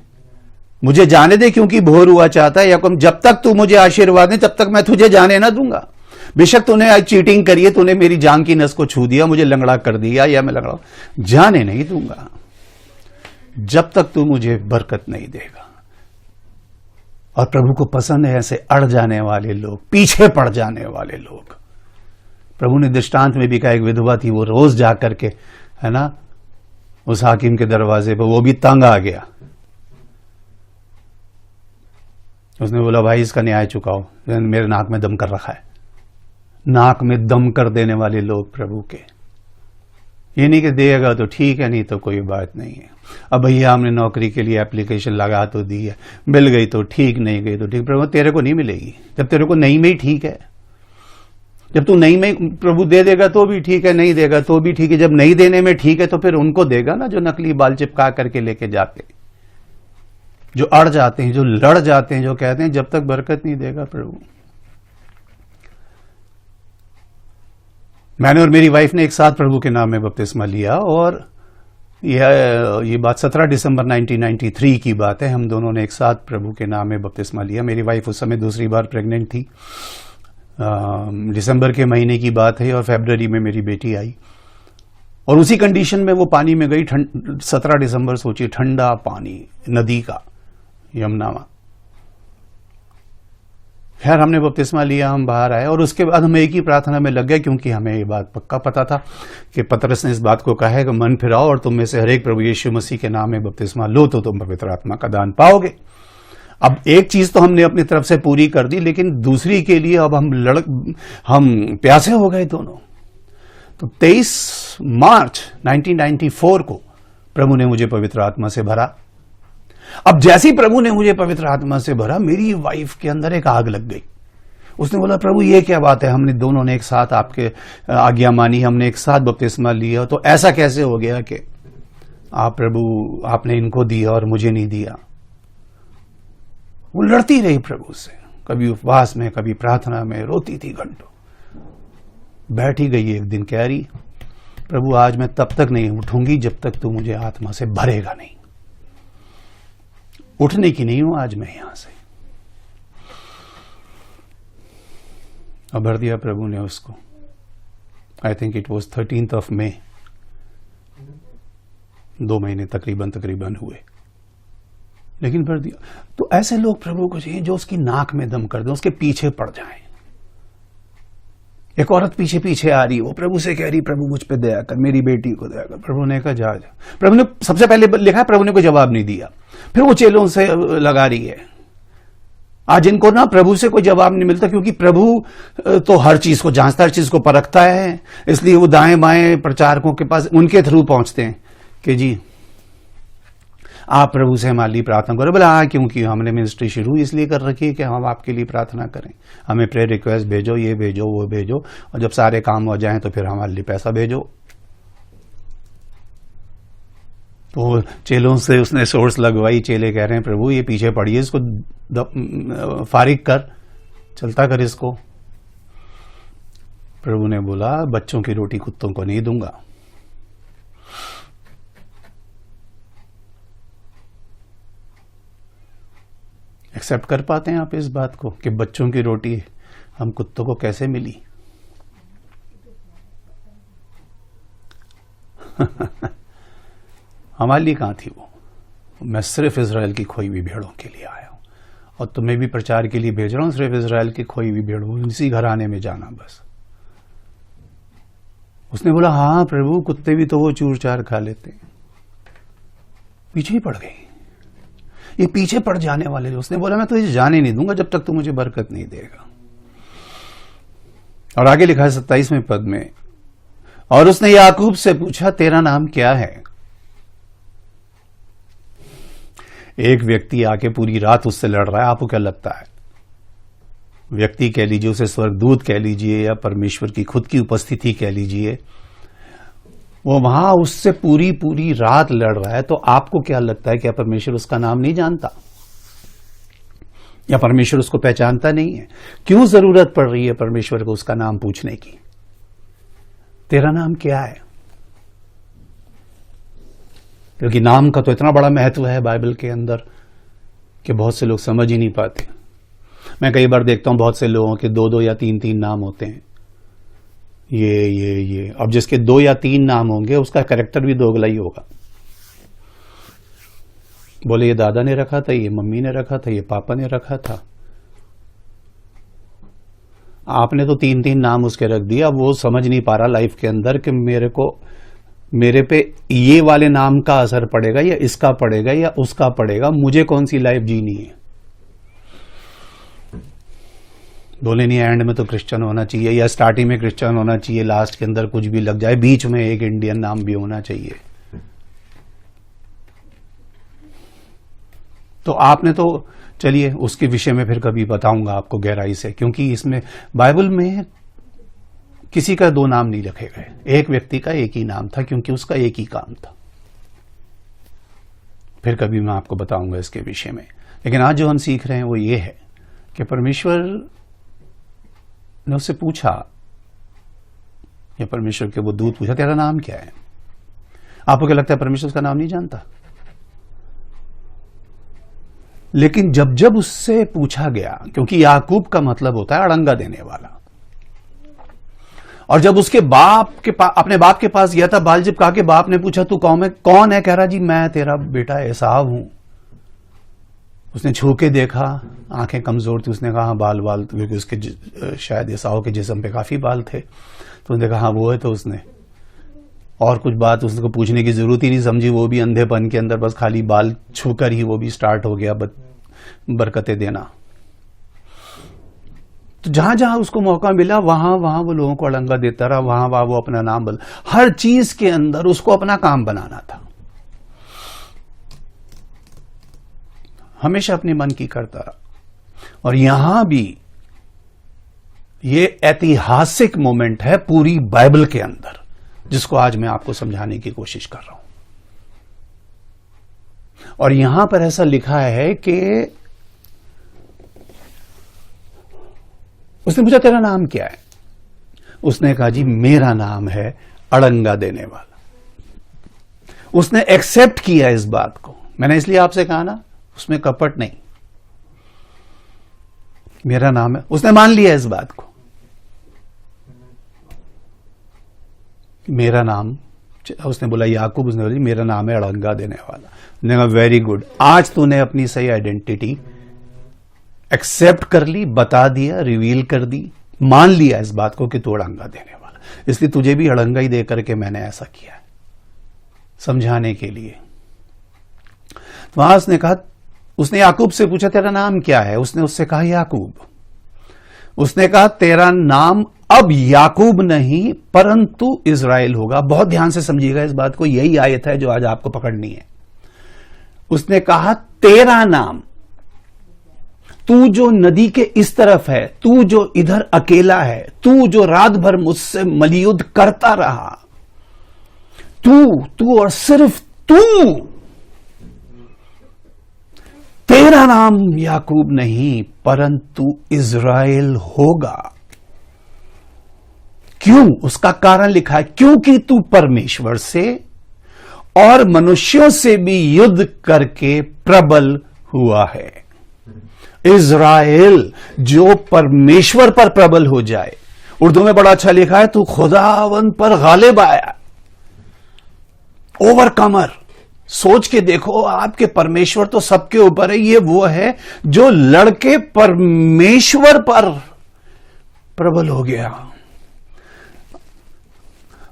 मुझे जाने दे क्योंकि भोर हुआ चाहता है याकूब, जब तक तू मुझे आशीर्वाद दे तब तक मैं तुझे जाने ना दूंगा। बेशक तूने आज चीटिंग करी है, तूने मेरी जान की नस को छू दिया, मुझे लंगड़ा कर दिया, या मैं लंगड़ा, जाने नहीं दूंगा जब तक तू मुझे बरकत नहीं देगा। और प्रभु को पसंद है ऐसे अड़ जाने वाले लोग, पीछे पड़ जाने वाले लोग। प्रभु ने दृष्टांत में भी कहा, एक विधवा थी, वो रोज जा करके, है ना, उस हाकिम के दरवाजे पर, वो भी तंग आ गया। उसने बोला, भाई इसका न्याय चुकाओ, मेरे नाक में दम कर रखा है। नाक में दम कर देने वाले लोग प्रभु के। ये नहीं कि देगा तो ठीक है, नहीं तो कोई बात नहीं है। अब भैया हमने नौकरी के लिए एप्लीकेशन लगा तो दी है, मिल गई तो ठीक, नहीं गई तो ठीक। प्रभु तेरे को नहीं मिलेगी, जब तेरे को नहीं में ही ठीक है। जब तू नहीं में, प्रभु दे देगा तो भी ठीक है, नहीं देगा तो भी ठीक है। जब नहीं देने में ठीक है तो फिर उनको देगा ना जो नकली बाल चिपका करके लेके जाते, जो अड़ जाते हैं, जो लड़ जाते हैं, जो कहते हैं जब तक बरकत नहीं देगा प्रभु। मैंने और मेरी वाइफ ने एक साथ प्रभु के नाम में बपतिस्मा लिया, और ये बात 17 दिसंबर 1993 की बात है। हम दोनों ने एक साथ प्रभु के नाम में बपतिस्मा लिया। मेरी वाइफ उस समय दूसरी बार प्रेग्नेंट थी। दिसंबर के महीने की बात है, और फरवरी में मेरी बेटी आई, और उसी कंडीशन में वो पानी में गई। 17 दिसंबर, सोचिए, ठंडा पानी नदी का, यमुना में। खैर हमने बपतिस्मा लिया, हम बाहर आए, और उसके बाद हम एक ही प्रार्थना में लग गए, क्योंकि हमें ये बात पक्का पता था कि पतरस ने इस बात को कहा है कि मन फिराओ और तुम में से हर एक प्रभु यीशु मसीह के नाम में बपतिस्मा लो तो तुम पवित्र आत्मा का दान पाओगे। अब एक चीज तो हमने अपनी तरफ से पूरी कर दी, लेकिन दूसरी के लिए अब हम प्यासे हो गए दोनों। तो 23 मार्च 1994 को प्रभु ने मुझे पवित्र आत्मा से भरा। अब जैसे ही प्रभु ने मुझे पवित्र आत्मा से भरा, मेरी वाइफ के अंदर एक आग लग गई। उसने बोला, प्रभु ये क्या बात है, हमने दोनों ने एक साथ आपके आज्ञा मानी, हमने एक साथ बपतिस्मा लिया, तो ऐसा कैसे हो गया कि आप प्रभु आपने इनको दिया और मुझे नहीं दिया। वो लड़ती रही प्रभु से, कभी उपवास में, कभी प्रार्थना में, रोती थी घंटों। बैठी गई एक दिन, कह रही, प्रभु आज मैं तब तक नहीं उठूंगी जब तक तू मुझे आत्मा से भरेगा नहीं। उठने की नहीं हूं आज मैं यहां से। अब भर दिया प्रभु ने उसको। आई थिंक इट वॉज 13 मई। 2 महीने तकरीबन हुए, लेकिन भर दिया। तो ऐसे लोग प्रभु को चाहिए जो उसकी नाक में दम कर दे, उसके पीछे पड़ जाएं। एक औरत पीछे पीछे आ रही, वो प्रभु से कह रही, प्रभु मुझ पे दया कर, मेरी बेटी को दया कर। प्रभु ने कहा जा। प्रभु ने सबसे पहले लिखा, प्रभु ने कोई जवाब नहीं दिया। फिर वो चेलों से लगा रही है। आज इनको ना प्रभु से कोई जवाब नहीं मिलता, क्योंकि प्रभु तो हर चीज को जांचता, हर चीज को परखता है। इसलिए वो दाएं बाएं प्रचारकों के पास, उनके थ्रू पहुंचते हैं कि जी आप प्रभु से हमारे लिए प्रार्थना करो। बोला हाँ, क्योंकि हमने मिनिस्ट्री शुरू इसलिए कर रखी है कि हम आपके लिए प्रार्थना करें। हमें प्रेयर रिक्वेस्ट भेजो, ये भेजो, वो भेजो, और जब सारे काम हो जाएं तो फिर हमारे लिए पैसा भेजो। तो चेलों से उसने सोर्स लगवाई। चेले कह रहे हैं, प्रभु ये पीछे पड़िए, इसको फारिग कर, चलता कर इसको। प्रभु ने बोला, बच्चों की रोटी कुत्तों को नहीं दूंगा। एक्सेप्ट कर पाते हैं आप इस बात को कि बच्चों की रोटी हम कुत्तों को कैसे मिली? हमारे लिए कहां थी वो? मैं सिर्फ इजराइल की खोई हुई भेड़ों के लिए आया हूं, और तुम्हें भी प्रचार के लिए भेज रहा हूं। सिर्फ इजराइल की खोई हुई भेड़ों, इसी घराने में जाना बस। उसने बोला, हाँ प्रभु, कुत्ते भी तो वो चूर चार खा लेते हैं। पीछे ही पड़ गई। ये पीछे पड़ जाने वाले। उसने बोला, मैं तुझे जाने नहीं दूंगा जब तक तू मुझे बरकत नहीं देगा। और आगे लिखा है 27वें पद में, और उसने याकूब से पूछा, तेरा नाम क्या है? एक व्यक्ति आके पूरी रात उससे लड़ रहा है। आपको क्या लगता है? व्यक्ति कह लीजिए, उसे स्वर्गदूत कह लीजिए, या परमेश्वर की खुद की उपस्थिति कह लीजिए, वो वहां उससे पूरी रात लड़ रहा है। तो आपको क्या लगता है, क्या परमेश्वर उसका नाम नहीं जानता, या परमेश्वर उसको पहचानता नहीं है? क्यों जरूरत पड़ रही है परमेश्वर को उसका नाम पूछने की? तेरा नाम क्या है? क्योंकि नाम का तो इतना बड़ा महत्व है बाइबल के अंदर कि बहुत से लोग समझ ही नहीं पाते। मैं कई बार देखता हूं बहुत से लोगों के 2 या 3 नाम होते हैं। ये अब जिसके 2 या 3 नाम होंगे उसका कैरेक्टर भी दोगला ही होगा। बोले ये दादा ने रखा था, ये मम्मी ने रखा था, ये पापा ने रखा था। आपने तो 3-3 नाम उसके रख दिया। वो समझ नहीं पा रहा लाइफ के अंदर कि मेरे पे ये वाले नाम का असर पड़ेगा या इसका पड़ेगा या उसका पड़ेगा, मुझे कौन सी लाइफ जीनी है। बोले नहीं एंड में तो क्रिश्चियन होना चाहिए, या स्टार्टिंग में क्रिश्चियन होना चाहिए, लास्ट के अंदर कुछ भी लग जाए, बीच में एक इंडियन नाम भी होना चाहिए। तो आपने तो चलिए उसके विषय में फिर कभी बताऊंगा आपको गहराई से, क्योंकि इसमें बाइबल में किसी का 2 नाम नहीं रखे गए, एक व्यक्ति का एक ही नाम था, क्योंकि उसका एक ही काम था। फिर कभी मैं आपको बताऊंगा इसके विषय में। लेकिन आज जो हम सीख रहे हैं वो ये है कि परमेश्वर ने उससे पूछा, या परमेश्वर के वो दूत पूछा, तेरा नाम क्या है? आपको क्या लगता है परमेश्वर उसका नाम नहीं जानता? लेकिन जब जब उससे पूछा गया, क्योंकि याकूब का मतलब होता है अड़ंगा देने वाला, और जब उसके अपने बाप के पास गया था, बाल जब कहा के बाप ने पूछा तू कौन है, कह रहा जी मैं तेरा बेटा एसाव हूं। उसने छू के देखा, आंखें कमजोर थी, उसने कहा बाल, क्योंकि उसके शायद एसाव के जिस्म पे काफी बाल थे, तो उसने कहा हाँ वो है। तो उसने और कुछ बात उसको पूछने की जरूरत ही नहीं समझी, वो भी अंधेपन के अंदर बस खाली बाल छूकर ही वो भी स्टार्ट हो गया बरकतें देना। तो जहां जहां उसको मौका मिला वहां वो लोगों को अड़ंगा देता रहा, वहां वो अपना नाम हर चीज के अंदर उसको अपना काम बनाना था, हमेशा अपने मन की करता रहा। और यहां भी ये ऐतिहासिक मोमेंट है पूरी बाइबल के अंदर, जिसको आज मैं आपको समझाने की कोशिश कर रहा हूं। और यहां पर ऐसा लिखा है कि उसने पूछा तेरा नाम क्या है? उसने कहा जी मेरा नाम है अड़ंगा देने वाला। उसने एक्सेप्ट किया इस बात को। मैंने इसलिए आपसे कहा ना, उसमें कपट नहीं, मेरा नाम है, उसने मान लिया इस बात को। मेरा नाम, उसने बोला याकूब, उसने बोला मेरा नाम है अड़ंगा देने वाला। उसने कहा वेरी गुड, आज तूने अपनी सही आइडेंटिटी एक्सेप्ट कर ली, बता दिया, रिवील कर दी, मान लिया इस बात को कि तू अड़ंगा देने वाला, इसलिए तुझे भी अड़ंगा ही दे करके मैंने ऐसा किया है, समझाने के लिए। तो वहां उसने कहा, उसने याकूब से पूछा तेरा नाम क्या है? उसने उससे कहा याकूब। उसने कहा तेरा नाम अब याकूब नहीं परंतु इज़राइल होगा। बहुत ध्यान से समझिएगा इस बात को, यही आयत है जो आज आपको पकड़नी है। उसने कहा तेरा नाम, तू जो नदी के इस तरफ है, तू जो इधर अकेला है, तू जो रात भर मुझसे मलयुद्ध करता रहा, तू और सिर्फ तू, तेरा नाम याकूब नहीं परंतु इज़राइल होगा। क्यों? उसका कारण लिखा है, क्योंकि तू परमेश्वर से और मनुष्यों से भी युद्ध करके प्रबल हुआ है। इज़राइल जो परमेश्वर पर प्रबल हो जाए, उर्दू में बड़ा अच्छा लिखा है, तू खुदावन पर गालिब आया, ओवरकमर। सोच के देखो, आपके परमेश्वर तो सबके ऊपर है, ये वो है जो लड़के परमेश्वर पर प्रबल हो गया।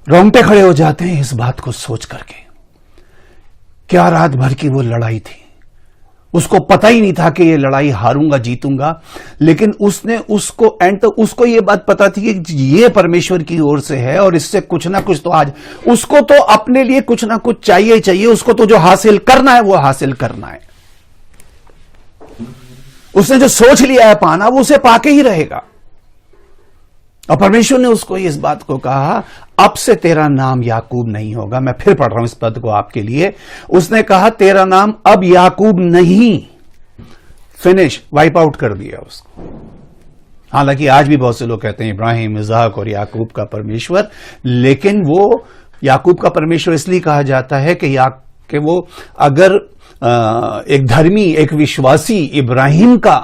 रोंगटे खड़े हो जाते हैं इस बात को सोच करके। क्या रात भर की वो लड़ाई थी, उसको पता ही नहीं था कि ये लड़ाई हारूंगा जीतूंगा, लेकिन उसने उसको उसको ये बात पता थी कि ये परमेश्वर की ओर से है और इससे कुछ ना कुछ तो आज उसको तो अपने लिए कुछ ना कुछ चाहिए चाहिए, उसको तो जो हासिल करना है वो हासिल करना है। उसने जो सोच लिया है पाना वो उसे पाके ही रहेगा। और परमेश्वर ने उसको इस बात को कहा, अब से तेरा नाम याकूब नहीं होगा। मैं फिर पढ़ रहा हूं इस पद को आपके लिए। उसने कहा तेरा नाम अब याकूब नहीं, फिनिश, वाइप आउट कर दिया उसको। हालांकि आज भी बहुत से लोग कहते हैं इब्राहिम, इसहाक और याकूब का परमेश्वर, लेकिन वो याकूब का परमेश्वर इसलिए कहा जाता है कि वो अगर एक धर्मी, एक विश्वासी इब्राहिम का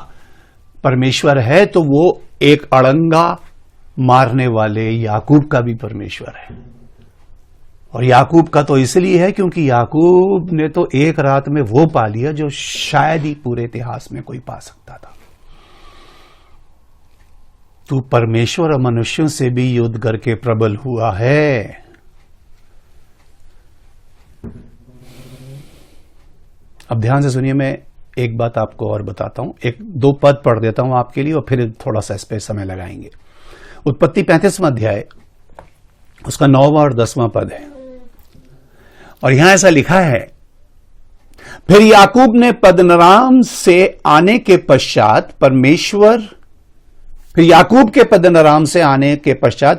परमेश्वर है तो वो एक अड़ंगा मारने वाले याकूब का भी परमेश्वर है। और याकूब का तो इसलिए है क्योंकि याकूब ने तो एक रात में वो पा लिया जो शायद ही पूरे इतिहास में कोई पा सकता था। तू परमेश्वर और मनुष्यों से भी युद्ध करके प्रबल हुआ है। अब ध्यान से सुनिए, मैं एक बात आपको और बताता हूं, एक दो पद पढ़ देता हूं आपके लिए और फिर थोड़ा सा इस पे समय लगाएंगे। उत्पत्ति 35वां अध्याय, उसका 9वां और 10वां पद है, और यहां ऐसा लिखा है, फिर याकूब ने पद्दनराम से आने के पश्चात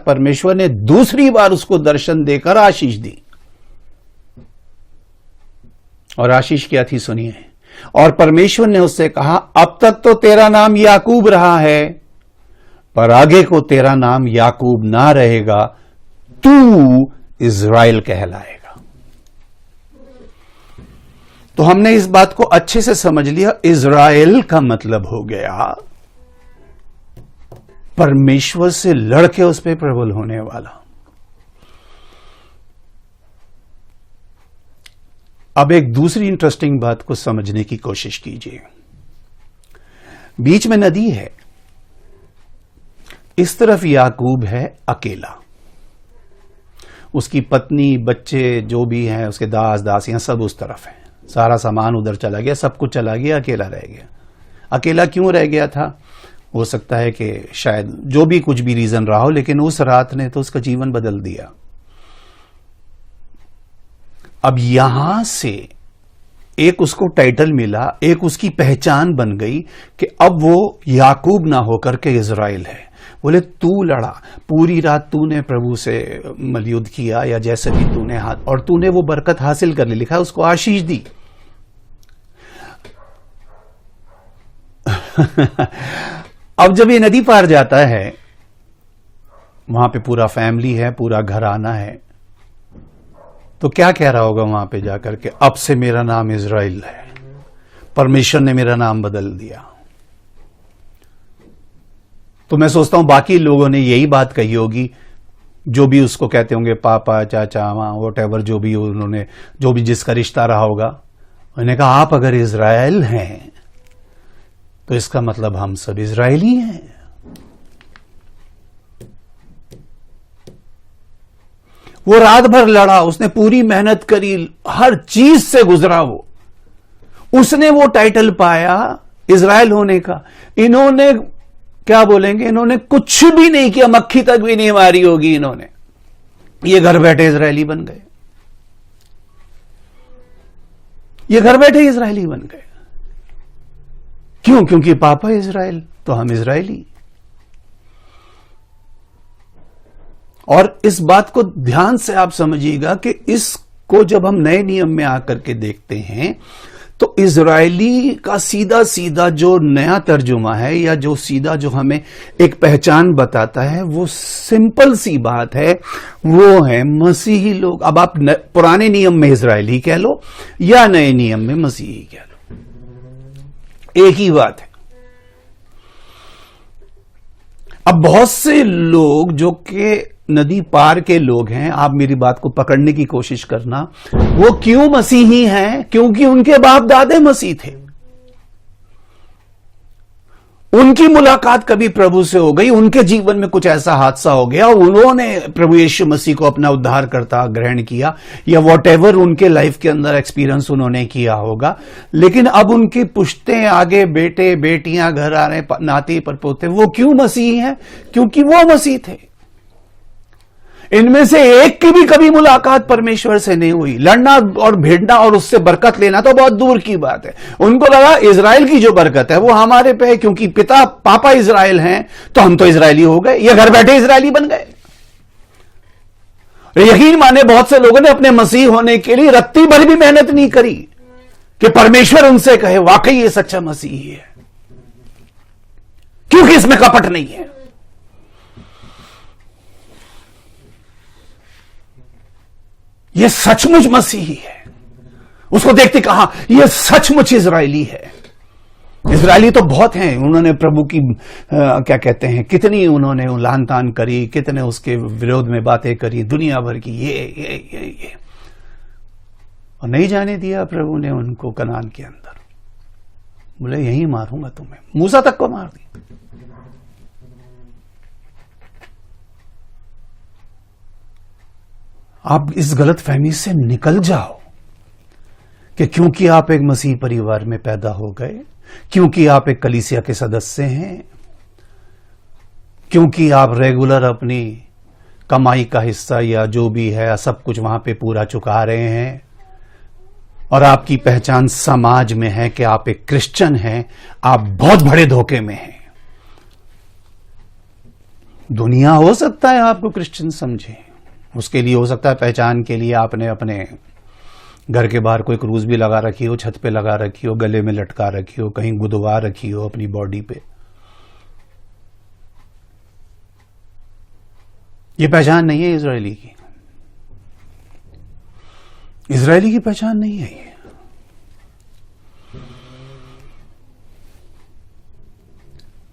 परमेश्वर ने दूसरी बार उसको दर्शन देकर आशीष दी। और आशीष क्या थी सुनिए, और परमेश्वर ने उससे कहा, अब तक तो तेरा नाम याकूब रहा है, पर आगे को तेरा नाम याकूब ना रहेगा, तू इज़राइल कहलाएगा। तो हमने इस बात को अच्छे से समझ लिया। इज़राइल का मतलब हो गया परमेश्वर से लड़के उस पर प्रबल होने वाला। अब एक दूसरी इंटरेस्टिंग बात को समझने की कोशिश कीजिए। बीच में नदी है, इस तरफ याकूब है अकेला, उसकी पत्नी, बच्चे जो भी हैं, उसके दास दासियां सब उस तरफ हैं, सारा सामान उधर चला गया, सब कुछ चला गया, अकेला रह गया। अकेला क्यों रह गया था? हो सकता है कि शायद जो भी कुछ भी रीजन रहा हो, लेकिन उस रात ने तो उसका जीवन बदल दिया। अब यहां से एक उसको टाइटल मिला, एक उसकी पहचान बन गई कि अब वो याकूब ना होकर के इज़राइल है। बोले तू लड़ा, पूरी रात तूने प्रभु से मलयुद्ध किया या जैसे भी तूने हाथ, और तूने वो बरकत हासिल कर ली, लिखा उसको आशीष दी। अब जब ये नदी पार जाता है, वहां पे पूरा फैमिली है, पूरा घराना है, तो क्या कह रहा होगा वहां पे जाकर के, अब से मेरा नाम इज़राइल है, परमेश्वर ने मेरा नाम बदल दिया। तो मैं सोचता हूं बाकी लोगों ने यही बात कही होगी, जो भी उसको कहते होंगे, पापा, चाचा, माँ, वॉटएवर, जो भी उन्होंने, जो भी जिसका रिश्ता रहा होगा, उन्होंने कहा आप अगर इज़राइल हैं तो इसका मतलब हम सब इज़राइली हैं। वो रात भर लड़ा, उसने पूरी मेहनत करी, हर चीज से गुजरा, उसने वो टाइटल पाया इज़राइल होने का। इन्होंने क्या बोलेंगे, इन्होंने कुछ भी नहीं किया, मक्खी तक भी नहीं मारी होगी इन्होंने, ये घर बैठे इज़राइली बन गए, ये घर बैठे इज़राइली बन गए। क्यों? क्योंकि पापा इज़राइल तो हम इज़राइली। और इस बात को ध्यान से आप समझिएगा कि इसको जब हम नए नियम में आकर के देखते हैं, तो इज़राइली का सीधा सीधा जो नया तर्जुमा है, या जो सीधा जो हमें एक पहचान बताता है, वो सिंपल सी बात है, वो है मसीही लोग। अब आप पुराने नियम में इज़राइली कह लो या नए नियम में मसीही कह लो, एक ही बात है। अब बहुत से लोग जो कि नदी पार के लोग हैं, आप मेरी बात को पकड़ने की कोशिश करना, वो क्यों मसीही हैं? क्योंकि उनके बाप दादे मसीह थे, उनकी मुलाकात कभी प्रभु से हो गई, उनके जीवन में कुछ ऐसा हादसा हो गया, उन्होंने प्रभु यीशु मसीह को अपना उद्धारकर्ता ग्रहण किया, या वॉटेवर उनके लाइफ के अंदर एक्सपीरियंस उन्होंने किया होगा। लेकिन अब उनकी पुश्तें आगे, बेटे बेटियां घर आ रहे, नाती परपोते, वो क्यों मसीही हैं? क्योंकि वो मसीह थे। इनमें से एक की भी कभी मुलाकात परमेश्वर से नहीं हुई। लड़ना और भिड़ना और उससे बरकत लेना तो बहुत दूर की बात है। उनको लगा इज़राइल की जो बरकत है वो हमारे पे है, क्योंकि पापा इज़राइल हैं तो हम तो इज़राइली हो गए, ये घर बैठे इज़राइली बन गए। यकीन माने बहुत से लोगों ने अपने मसीह होने के लिए रत्ती भर भी मेहनत नहीं करी कि परमेश्वर उनसे कहे वाकई ये सच्चा मसीही है, क्योंकि इसमें कपट नहीं है। ये सचमुच मसीही है। उसको देखते कहा यह सचमुच इज़राइली है। इस इजरायली तो बहुत हैं, उन्होंने प्रभु की क्या कहते हैं, कितनी उन्होंने उलान तान करी, कितने उसके विरोध में बातें करी, दुनिया भर की ये और नहीं जाने दिया प्रभु ने उनको कनान के अंदर। बोले यहीं मारूंगा तुम्हें, मूसा तक को मार दी। आप इस गलत फहमी से निकल जाओ कि क्योंकि आप एक मसीह परिवार में पैदा हो गए, क्योंकि आप एक कलीसिया के सदस्य हैं, क्योंकि आप रेगुलर अपनी कमाई का हिस्सा या जो भी है सब कुछ वहां पे पूरा चुका रहे हैं और आपकी पहचान समाज में है कि आप एक क्रिश्चियन हैं, आप बहुत बड़े धोखे में हैं। दुनिया हो सकता है आपको क्रिश्चियन समझे, उसके लिए हो सकता है पहचान के लिए आपने अपने घर के बाहर कोई क्रूज भी लगा रखी हो, छत पे लगा रखी हो, गले में लटका रखी हो, कहीं गुदवा रखी हो अपनी बॉडी पे। ये पहचान नहीं है इजरायली की, इजरायली की पहचान नहीं है ये।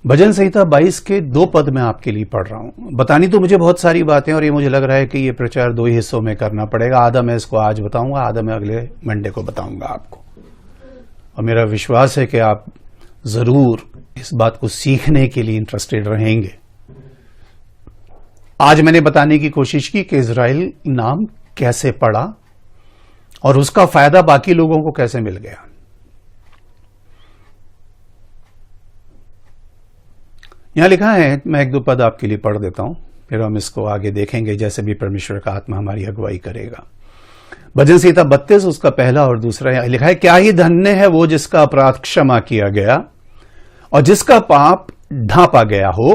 भजन संहिता 22 के 2 पद में आपके लिए पढ़ रहा हूं। बतानी तो मुझे बहुत सारी बातें और ये मुझे लग रहा है कि ये प्रचार 2 ही हिस्सों में करना पड़ेगा। आधा मैं इसको आज बताऊंगा, आधा मैं अगले मंडे को बताऊंगा आपको। और मेरा विश्वास है कि आप जरूर इस बात को सीखने के लिए इंटरेस्टेड रहेंगे। आज मैंने बताने की कोशिश की कि इजराइल नाम कैसे पड़ा और उसका फायदा बाकी लोगों को कैसे मिल गया। यहां लिखा है, मैं 1-2 पद आपके लिए पढ़ देता हूं, फिर हम इसको आगे देखेंगे जैसे भी परमेश्वर का आत्मा हमारी अगुवाई करेगा। भजन संहिता 32 उसका पहला और दूसरा लिखा है, क्या ही धन्य है वो जिसका अपराध क्षमा किया गया और जिसका पाप ढांपा गया हो।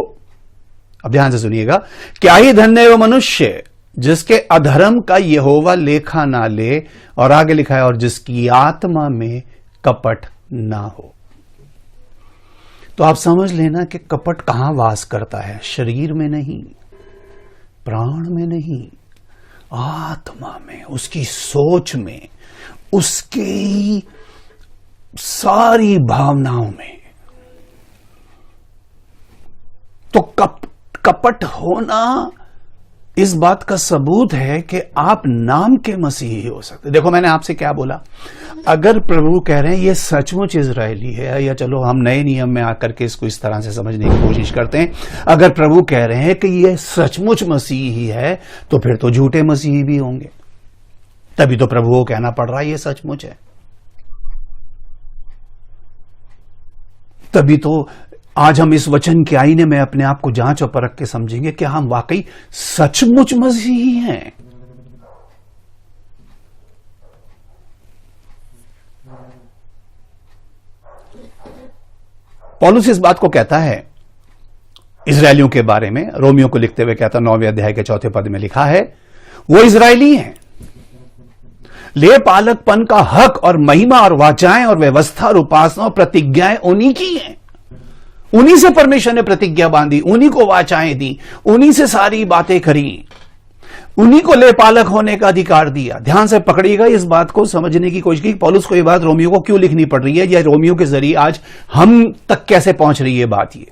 अब ध्यान से सुनिएगा, क्या ही धन्य है वो मनुष्य जिसके अधर्म का यहोवा लेखा ना ले, और आगे लिखा है, और जिसकी आत्मा में कपट ना हो। तो आप समझ लेना कि कपट कहां वास करता है, शरीर में नहीं, प्राण में नहीं, आत्मा में, उसकी सोच में, उसकी सारी भावनाओं में। तो कपट होना इस बात का सबूत है कि आप नाम के मसीही हो सकते। देखो मैंने आपसे क्या बोला, अगर प्रभु कह रहे हैं ये सचमुच इजरायली है, या चलो हम नए नियम में आकर के इसको इस तरह से समझने की कोशिश करते हैं, अगर प्रभु कह रहे हैं कि ये सचमुच मसीही है तो फिर तो झूठे मसीही भी होंगे। तभी तो प्रभु को कहना पड़ रहा है ये सचमुच है। तभी तो आज हम इस वचन के आईने में अपने आप को जांच और परख के समझेंगे कि हम वाकई सचमुच मसीही हैं। पौलुस इस बात को कहता है इजरायलियों के बारे में, रोमियो को लिखते हुए कहता, 9वें अध्याय के 4 पद में लिखा है, वो इजरायली हैं, ले पालकपन का हक और महिमा और वाचाएं और व्यवस्था और उपासना और प्रतिज्ञाएं उन्हीं की हैं। उन्हीं से परमेश्वर ने प्रतिज्ञा बांधी, उन्हीं को वाचाएं दी, उन्हीं से सारी बातें करी, उन्हीं को लेपालक होने का अधिकार दिया। ध्यान से पकड़िएगा, इस बात को समझने की कोशिश की पौलुस को ये बात रोमियो को क्यों लिखनी पड़ रही है, या रोमियो के जरिए आज हम तक कैसे पहुंच रही है बात। ये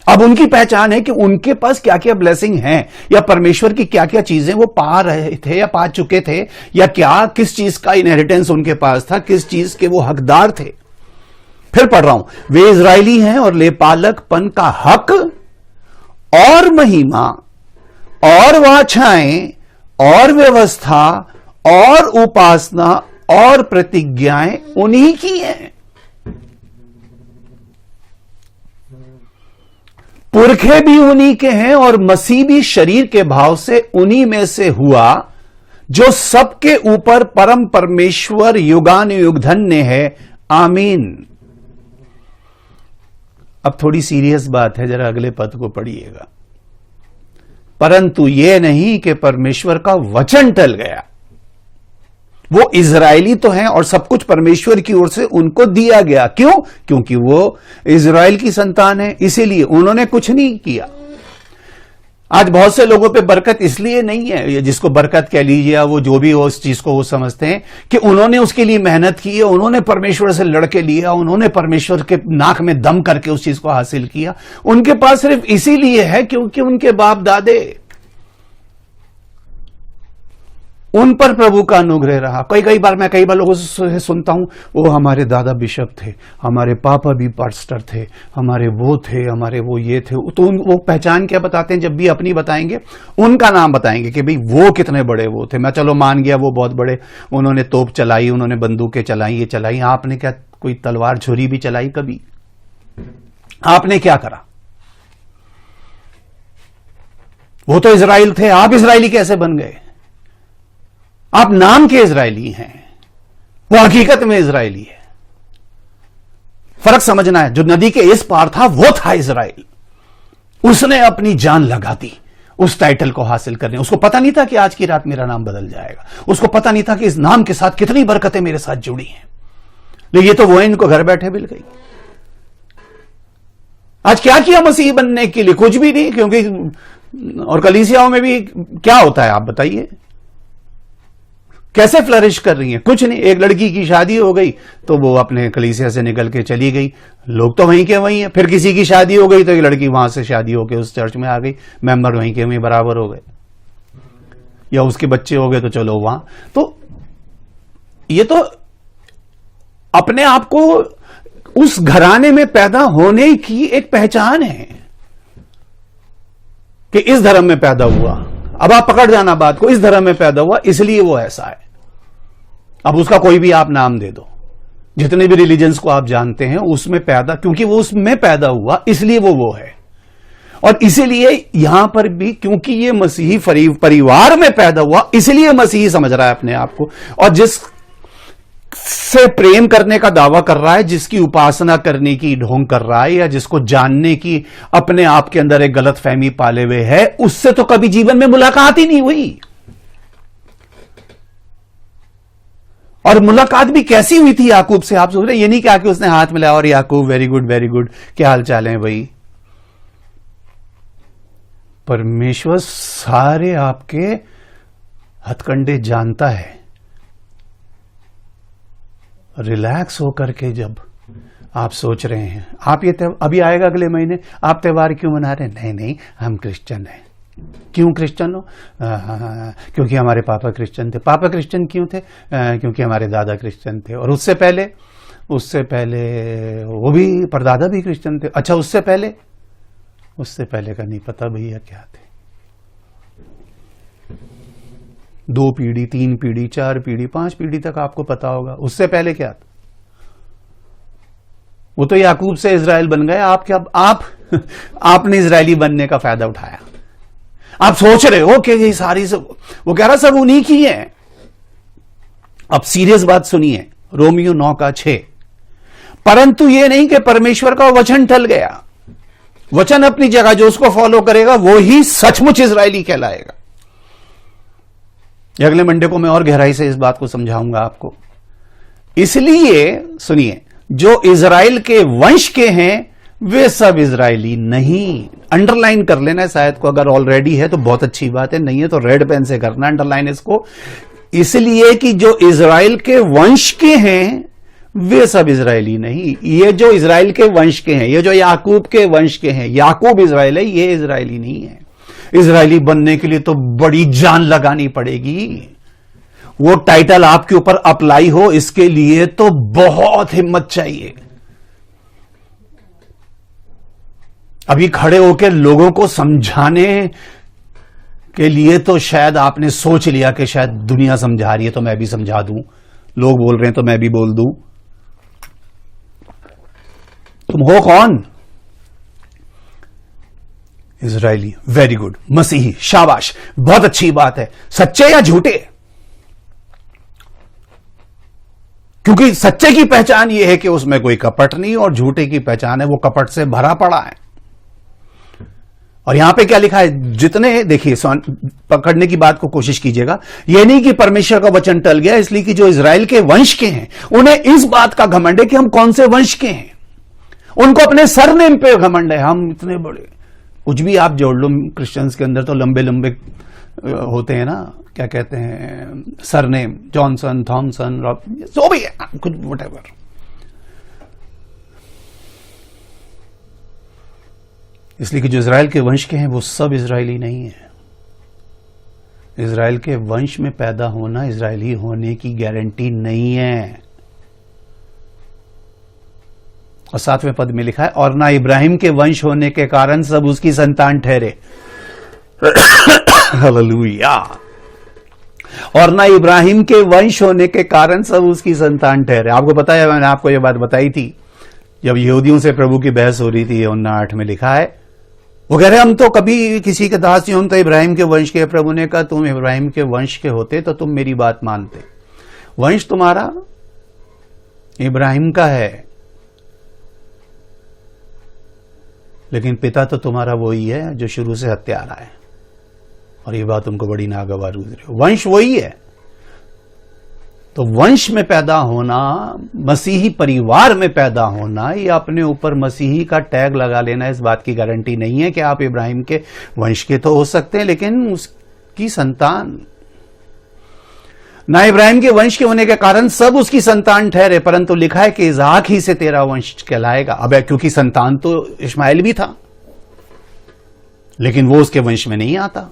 अब उनकी पहचान है कि उनके पास क्या क्या ब्लेसिंग है, या परमेश्वर की क्या क्या चीजें वो पा रहे थे या पा चुके थे, या क्या किस चीज का इनहेरिटेंस उनके पास था, किस चीज के वो हकदार थे। फिर पढ़ रहा हूं, वे इजरायली हैं और लेपालकपन का हक और महिमा और वाचाएं और व्यवस्था और उपासना और प्रतिज्ञाएं उन्हीं की हैं। पुरखे भी उन्हीं के हैं और मसीह भी शरीर के भाव से उन्हीं में से हुआ, जो सबके ऊपर परम परमेश्वर युगानुयुग धन्य है, आमीन। अब थोड़ी सीरियस बात है, जरा अगले पद को पढ़िएगा। परंतु यह नहीं कि परमेश्वर का वचन टल गया। वो इजरायली तो हैं और सब कुछ परमेश्वर की ओर से उनको दिया गया। क्यों? क्योंकि वो इजराइल की संतान है, इसीलिए उन्होंने कुछ नहीं किया। आज बहुत से लोगों पे बरकत इसलिए नहीं है, जिसको बरकत कह लीजिए या वो जो भी हो, उस चीज को वो समझते हैं कि उन्होंने उसके लिए मेहनत की है, उन्होंने परमेश्वर से लड़के लिया, उन्होंने परमेश्वर के नाक में दम करके उस चीज को हासिल किया। उनके पास सिर्फ इसीलिए है क्योंकि उनके बाप दादे, उन पर प्रभु का अनुग्रह रहा। कई बार मैं लोगों से सुनता हूं, वो हमारे दादा बिशप थे, हमारे पापा भी पास्टर थे, हमारे वो थे, हमारे वो ये थे। तो वो पहचान क्या बताते हैं? जब भी अपनी बताएंगे उनका नाम बताएंगे कि भाई वो कितने बड़े वो थे। मैं चलो मान गया वो बहुत बड़े, उन्होंने तोप चलाई, उन्होंने बंदूकें चलाई, ये चलाई। आपने क्या कोई तलवार छुरी भी चलाई कभी? आपने क्या करा? वो तो इजराइल थे, आप इजरायली कैसे बन गए? आप नाम के इजरायली हैं, वो हकीकत में इजरायली है। फर्क समझना है। जो नदी के इस पार था वो था इजराइल। उसने अपनी जान लगा दी उस टाइटल को हासिल करने। उसको पता नहीं था कि आज की रात मेरा नाम बदल जाएगा। उसको पता नहीं था कि इस नाम के साथ कितनी बरकतें मेरे साथ जुड़ी हैं। लेकिन ये तो वो इनको घर बैठे मिल गई। आज क्या किया मसीह बनने के लिए? कुछ भी नहीं। क्योंकि और कलीसियाओं में भी क्या होता है आप बताइए? कैसे फ्लरिश कर रही हैं? कुछ नहीं। एक लड़की की शादी हो गई तो वो अपने कलीसिया से निकल के चली गई, लोग तो वहीं के वहीं हैं। फिर किसी की शादी हो गई तो एक लड़की वहां से शादी होकर उस चर्च में आ गई, मेंबर वहीं के वहीं बराबर हो गए। या उसके बच्चे हो गए तो चलो वहां। तो ये तो अपने आप को उस घराने में पैदा होने की एक पहचान है कि इस धर्म में पैदा हुआ। अब आप पकड़ जाना बात को, इस धर्म में पैदा हुआ इसलिए वो ऐसा है। अब उसका कोई भी आप नाम दे दो, जितने भी रिलीजन्स को आप जानते हैं उसमें पैदा, क्योंकि वो उसमें पैदा हुआ इसलिए वो है। और इसीलिए यहां पर भी क्योंकि ये मसीही परिवार में पैदा हुआ इसलिए मसीही समझ रहा है अपने आप को। और जिस से प्रेम करने का दावा कर रहा है, जिसकी उपासना करने की ढोंग कर रहा है, या जिसको जानने की अपने आप के अंदर एक गलत फहमी पाले हुए है, उससे तो कभी जीवन में मुलाकात ही नहीं हुई। और मुलाकात भी कैसी हुई थी याकूब से? आप सोच रहे, ये नहीं कहा कि उसने हाथ मिलाया और याकूब वेरी गुड क्या हाल चाल है भाई। परमेश्वर सारे आपके हथकंडे जानता है। रिलैक्स होकर के जब आप सोच रहे हैं, आप ये अभी आएगा अगले महीने, आप त्योहार क्यों मना रहे हैं? नहीं हम क्रिश्चियन हैं। क्यों क्रिश्चियन हो? क्योंकि हमारे पापा क्रिश्चियन थे। पापा क्रिश्चियन क्यों थे? क्योंकि हमारे दादा क्रिश्चियन थे। और उससे पहले वो भी परदादा भी क्रिश्चियन थे। अच्छा उससे पहले का नहीं पता भैया क्या थे। 2 पीढ़ी, 3 पीढ़ी, 4 पीढ़ी, 5 पीढ़ी तक आपको पता होगा। उससे पहले क्या था? वो तो याकूब से इजराइल बन गए। आपने इजरायली बनने का फायदा उठाया। आप सोच रहे हो कि ये सारी सब, वो कह रहा सब उन्हीं की है। अब सीरियस बात सुनिए, रोमियो 9:6। परंतु ये नहीं कि परमेश्वर का वचन टल गया। वचन अपनी जगह, जो उसको फॉलो करेगा वो ही सचमुच इजरायली कहलाएगा। अगले मंडे को मैं और गहराई से इस बात को समझाऊंगा आपको। इसलिए सुनिए, जो इजराइल के वंश के हैं वे सब इजरायली नहीं। अंडरलाइन कर लेना है शायद को, अगर ऑलरेडी है तो बहुत अच्छी बात है, नहीं है तो रेड पेन से करना अंडरलाइन इसको। इसलिए कि जो इजराइल के वंश के हैं वे सब इजरायली नहीं। ये जो इजराइल के वंश के हैं, ये जो याकूब के वंश के हैं, याकूब इजराइल है, ये इजरायली नहीं है। इजरायली बनने के लिए तो बड़ी जान लगानी पड़ेगी। वो टाइटल आपके ऊपर अप्लाई हो इसके लिए तो बहुत हिम्मत चाहिए। अभी खड़े होकर लोगों को समझाने के लिए तो शायद आपने सोच लिया कि शायद दुनिया समझा रही है तो मैं भी समझा दूं, लोग बोल रहे हैं तो मैं भी बोल दूं। तुम हो कौन? इजरायली। Very good. मसीही, शाबाश, बहुत अच्छी बात है। सच्चे या झूठे? क्योंकि सच्चे की पहचान यह है कि उसमें कोई कपट नहीं, और झूठे की पहचान है वो कपट से भरा पड़ा है। और यहां पे क्या लिखा है? जितने, देखिए पकड़ने की बात को कोशिश कीजिएगा। यह नहीं कि परमेश्वर का वचन टल गया, इसलिए कि जो इजराइल के वंश के हैं उन्हें इस बात का घमंड है कि हम कौन से वंश के हैं। उनको अपने सरनेम पे घमंड है, हम इतने बड़े। कुछ भी आप जोड़ लो, क्रिश्चियंस के अंदर तो लंबे लंबे होते हैं ना, क्या कहते हैं, सरनेम, जॉनसन, थॉमसन, जो भी है, कुछ व्हाटएवर। इसलिए कि जो इजराइल के वंश के हैं वो सब इजरायली नहीं है। इजराइल के वंश में पैदा होना इजरायली होने की गारंटी नहीं है। और 7वें पद में लिखा है, और ना इब्राहिम के वंश होने के कारण सब उसकी संतान ठहरे। हालेलुया। और ना इब्राहिम के वंश होने के कारण सब उसकी संतान ठहरे। आपको पता है, मैंने आपको यह बात बताई थी जब यहूदियों से प्रभु की बहस हो रही थी। यूहन्ना 8 में लिखा है, वो कह रहे हम तो कभी किसी के दास नहीं, हम तो इब्राहिम के वंश के। प्रभु ने कहा, तुम इब्राहिम के वंश के होते तो तुम मेरी बात मानते। वंश तुम्हारा इब्राहिम का है, लेकिन पिता तो तुम्हारा वही है जो शुरू से हत्यारा है। और ये बात तुमको बड़ी नागवार गुजरी। वंश वही है। तो वंश में पैदा होना, मसीही परिवार में पैदा होना, ये अपने ऊपर मसीही का टैग लगा लेना, इस बात की गारंटी नहीं है कि आप इब्राहिम के वंश के तो हो सकते हैं, लेकिन उसकी संतान ना इब्राहिम के वंश के होने के कारण सब उसकी संतान ठहरे, परंतु लिखा है कि इसहाक ही से तेरा वंश कहलाएगा। अब क्योंकि संतान तो इश्माइल भी था, लेकिन वो उसके वंश में नहीं आता,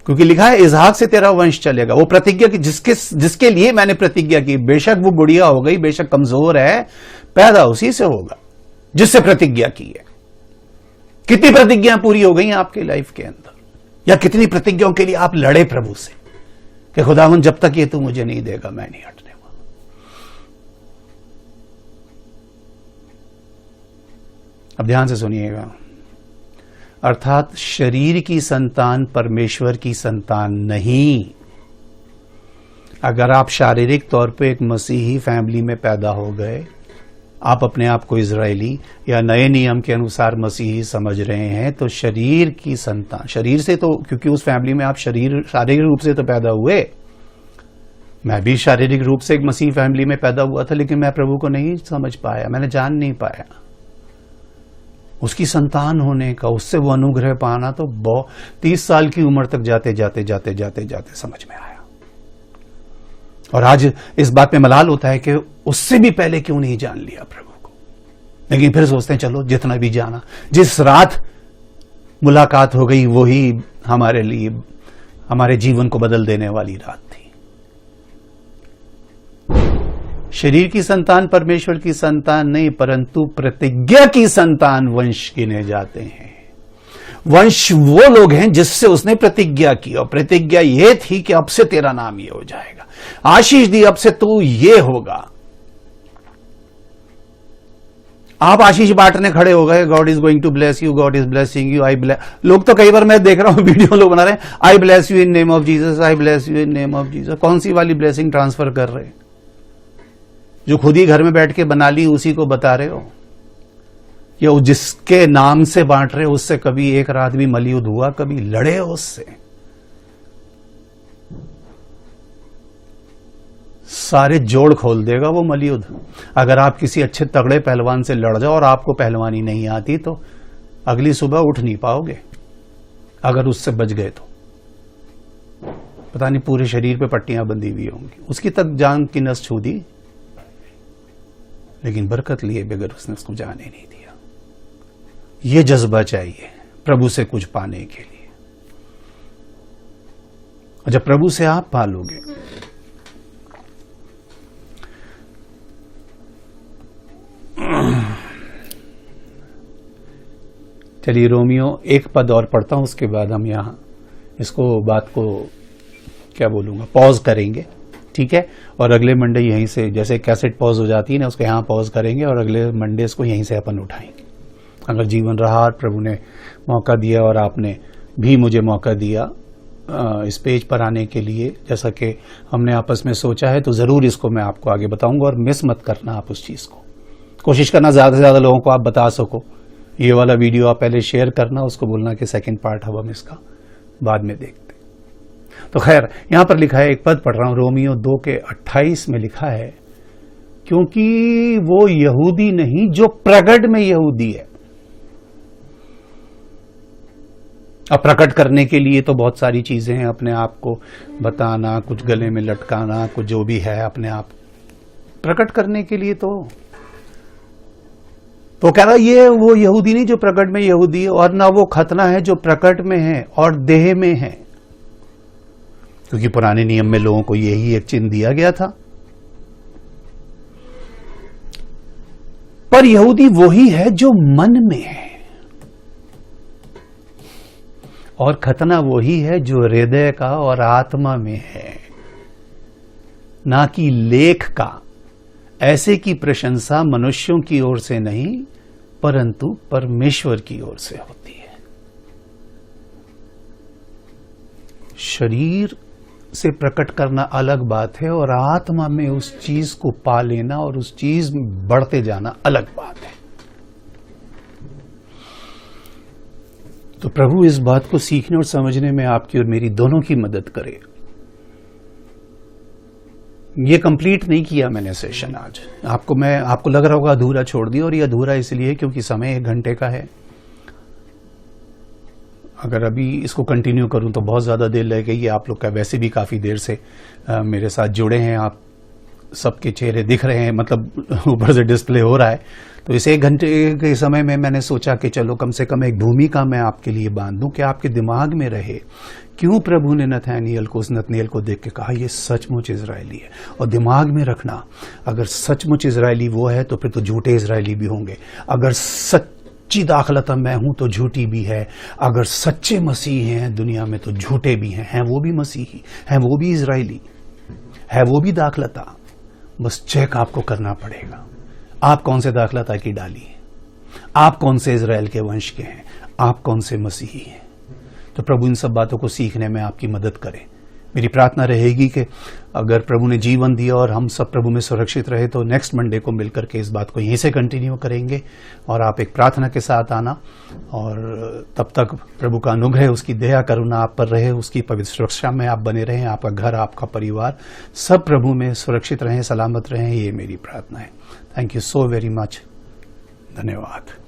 क्योंकि लिखा है इसहाक से तेरा वंश चलेगा। वो प्रतिज्ञा की जिसके लिए मैंने प्रतिज्ञा की, बेशक वो बुढ़िया हो गई, बेशक कमजोर है, पैदा उसी से होगा जिससे प्रतिज्ञा की है। कितनी प्रतिज्ञा पूरी हो गई आपकी लाइफ के अंदर, या कितनी प्रतिज्ञाओं के लिए आप लड़े प्रभु से कि खुदावन जब तक ये तू मुझे नहीं देगा मैं नहीं हटने वाला। अब ध्यान से सुनिएगा, अर्थात शरीर की संतान परमेश्वर की संतान नहीं। अगर आप शारीरिक तौर पे एक मसीही फैमिली में पैदा हो गए, आप अपने आप को इजरायली या नए नियम के अनुसार मसीही समझ रहे हैं, तो शरीर की संतान, शरीर से तो, क्योंकि उस फैमिली में आप शारीरिक रूप से तो पैदा हुए। मैं भी शारीरिक रूप से एक मसीही फैमिली में पैदा हुआ था, लेकिन मैं प्रभु को नहीं समझ पाया, मैंने जान नहीं पाया। उसकी संतान होने का, उससे वो अनुग्रह पाना तो 30 साल की उम्र तक जाते जाते समझ में आया। और आज इस बात में मलाल होता है कि उससे भी पहले क्यों नहीं जान लिया प्रभु को। लेकिन फिर सोचते हैं चलो जितना भी जाना, जिस रात मुलाकात हो गई वही हमारे लिए, हमारे जीवन को बदल देने वाली रात थी। शरीर की संतान परमेश्वर की संतान नहीं, परंतु प्रतिज्ञा की संतान वंश गिने जाते हैं। वंश वो लोग हैं जिससे उसने प्रतिज्ञा की, और प्रतिज्ञा ये थी कि अब से तेरा नाम ये हो जाएगा, आशीष दी अब से तू ये होगा। आप आशीष बांटने खड़े हो गए, God is going to bless you, God is blessing you, I bless. लोग तो कई बार मैं देख रहा हूं वीडियो लोग बना रहे हैं, आई bless you in name of Jesus, I bless you in name of Jesus. कौन सी वाली ब्लेसिंग ट्रांसफर कर रहे हैं? जो खुद ही घर में बैठ के बना ली उसी को बता रहे हो, या जिसके नाम से बांट रहे हो उससे कभी एक रात भी मलयुद्ध हुआ, कभी लड़े हो उससे? सारे जोड़ खोल देगा वो मलयुद्ध। अगर आप किसी अच्छे तगड़े पहलवान से लड़ जाओ और आपको पहलवानी नहीं आती तो अगली सुबह उठ नहीं पाओगे। अगर उससे बच गए तो पता नहीं पूरे शरीर पे पट्टियां बंधी हुई होंगी। उसकी तक जान की नस छू दी, लेकिन बरकत लिए बगैर उसने उसको जाने नहीं दिया। ये जज्बा चाहिए प्रभु से कुछ पाने के लिए। और जब प्रभु से आप पालोगे, चलिए रोमियो 1 पद और पढ़ता हूं, उसके बाद हम यहां इसको बात को क्या बोलूंगा पॉज करेंगे, ठीक है। और अगले मंडे यहीं से, जैसे कैसेट पॉज हो जाती है ना, उसको यहां पॉज करेंगे और अगले मंडे इसको यहीं से अपन उठाएंगे। अगर जीवन रहा और प्रभु ने मौका दिया और आपने भी मुझे मौका दिया इस पेज पर आने के लिए, जैसा कि हमने आपस में सोचा है, तो जरूर इसको मैं आपको आगे बताऊंगा। और मिस मत करना आप उस चीज को, कोशिश करना ज्यादा से ज्यादा लोगों को आप बता सको। ये वाला वीडियो आप पहले शेयर करना, उसको बोलना कि सेकंड पार्ट अब हम इसका बाद में देखते। तो खैर यहां पर लिखा है, एक पद पढ़ रहा हूं, रोमियो 2:28 में लिखा है, क्योंकि वो यहूदी नहीं जो प्रगट में यहूदी है। अब प्रकट करने के लिए तो बहुत सारी चीजें हैं, अपने आप को बताना, कुछ गले में लटकाना, कुछ जो भी है अपने आप प्रकट करने के लिए तो कह रहा ये वो यहूदी नहीं जो प्रकट में यहूदी है, और ना वो खतना है जो प्रकट में है और देह में है, क्योंकि पुराने नियम में लोगों को यही एक चिन्ह दिया गया था। पर यहूदी वही है जो मन में है, और खतना वही है जो हृदय का और आत्मा में है, ना कि लेख का। ऐसे की प्रशंसा मनुष्यों की ओर से नहीं परंतु परमेश्वर की ओर से होती है। शरीर से प्रकट करना अलग बात है और आत्मा में उस चीज को पा लेना और उस चीज में बढ़ते जाना अलग बात है। तो प्रभु इस बात को सीखने और समझने में आपकी और मेरी दोनों की मदद करे। ये कंप्लीट नहीं किया मैंने सेशन आज, आपको लग रहा होगा अधूरा छोड़ दिया, और ये अधूरा इसलिए क्योंकि समय 1 घंटे का है। अगर अभी इसको कंटिन्यू करूं तो बहुत ज्यादा देर लगेगी। आप लोग का वैसे भी काफी देर से मेरे साथ जुड़े हैं, आप सबके चेहरे दिख रहे हैं, मतलब ऊपर से डिस्प्ले हो रहा है। तो इस 1 घंटे के समय में मैंने सोचा कि चलो कम से कम एक भूमिका मैं आपके लिए बांध दूं कि आपके दिमाग में रहे क्यों प्रभु ने नतनएल को देख के कहा ये सचमुच इजरायली है। और दिमाग में रखना, अगर सचमुच इजरायली वो है तो फिर तो झूठे इजरायली भी होंगे। अगर सच्ची दाखलता मैं हूं तो झूठी भी है। अगर सच्चे मसीह हैं दुनिया में तो झूठे भी हैं वो भी मसीही हैं, वो भी इजरायली है, वो भी दाखलता। बस चेक आपको करना पड़ेगा, आप कौन से दाखलता की डाली है, आप कौन से इजराइल के वंश के हैं, आप कौन से मसीही हैं। तो प्रभु इन सब बातों को सीखने में आपकी मदद करे। मेरी प्रार्थना रहेगी कि अगर प्रभु ने जीवन दिया और हम सब प्रभु में सुरक्षित रहे तो नेक्स्ट मंडे को मिलकर के इस बात को यहीं से कंटिन्यू करेंगे। और आप एक प्रार्थना के साथ आना, और तब तक प्रभु का अनुग्रह, उसकी दया करुणा आप पर रहे, उसकी पवित्र सुरक्षा में आप बने रहें, आपका घर, आपका परिवार सब प्रभु में सुरक्षित रहें, सलामत रहें, ये मेरी प्रार्थना है। Thank you so very much. धन्यवाद।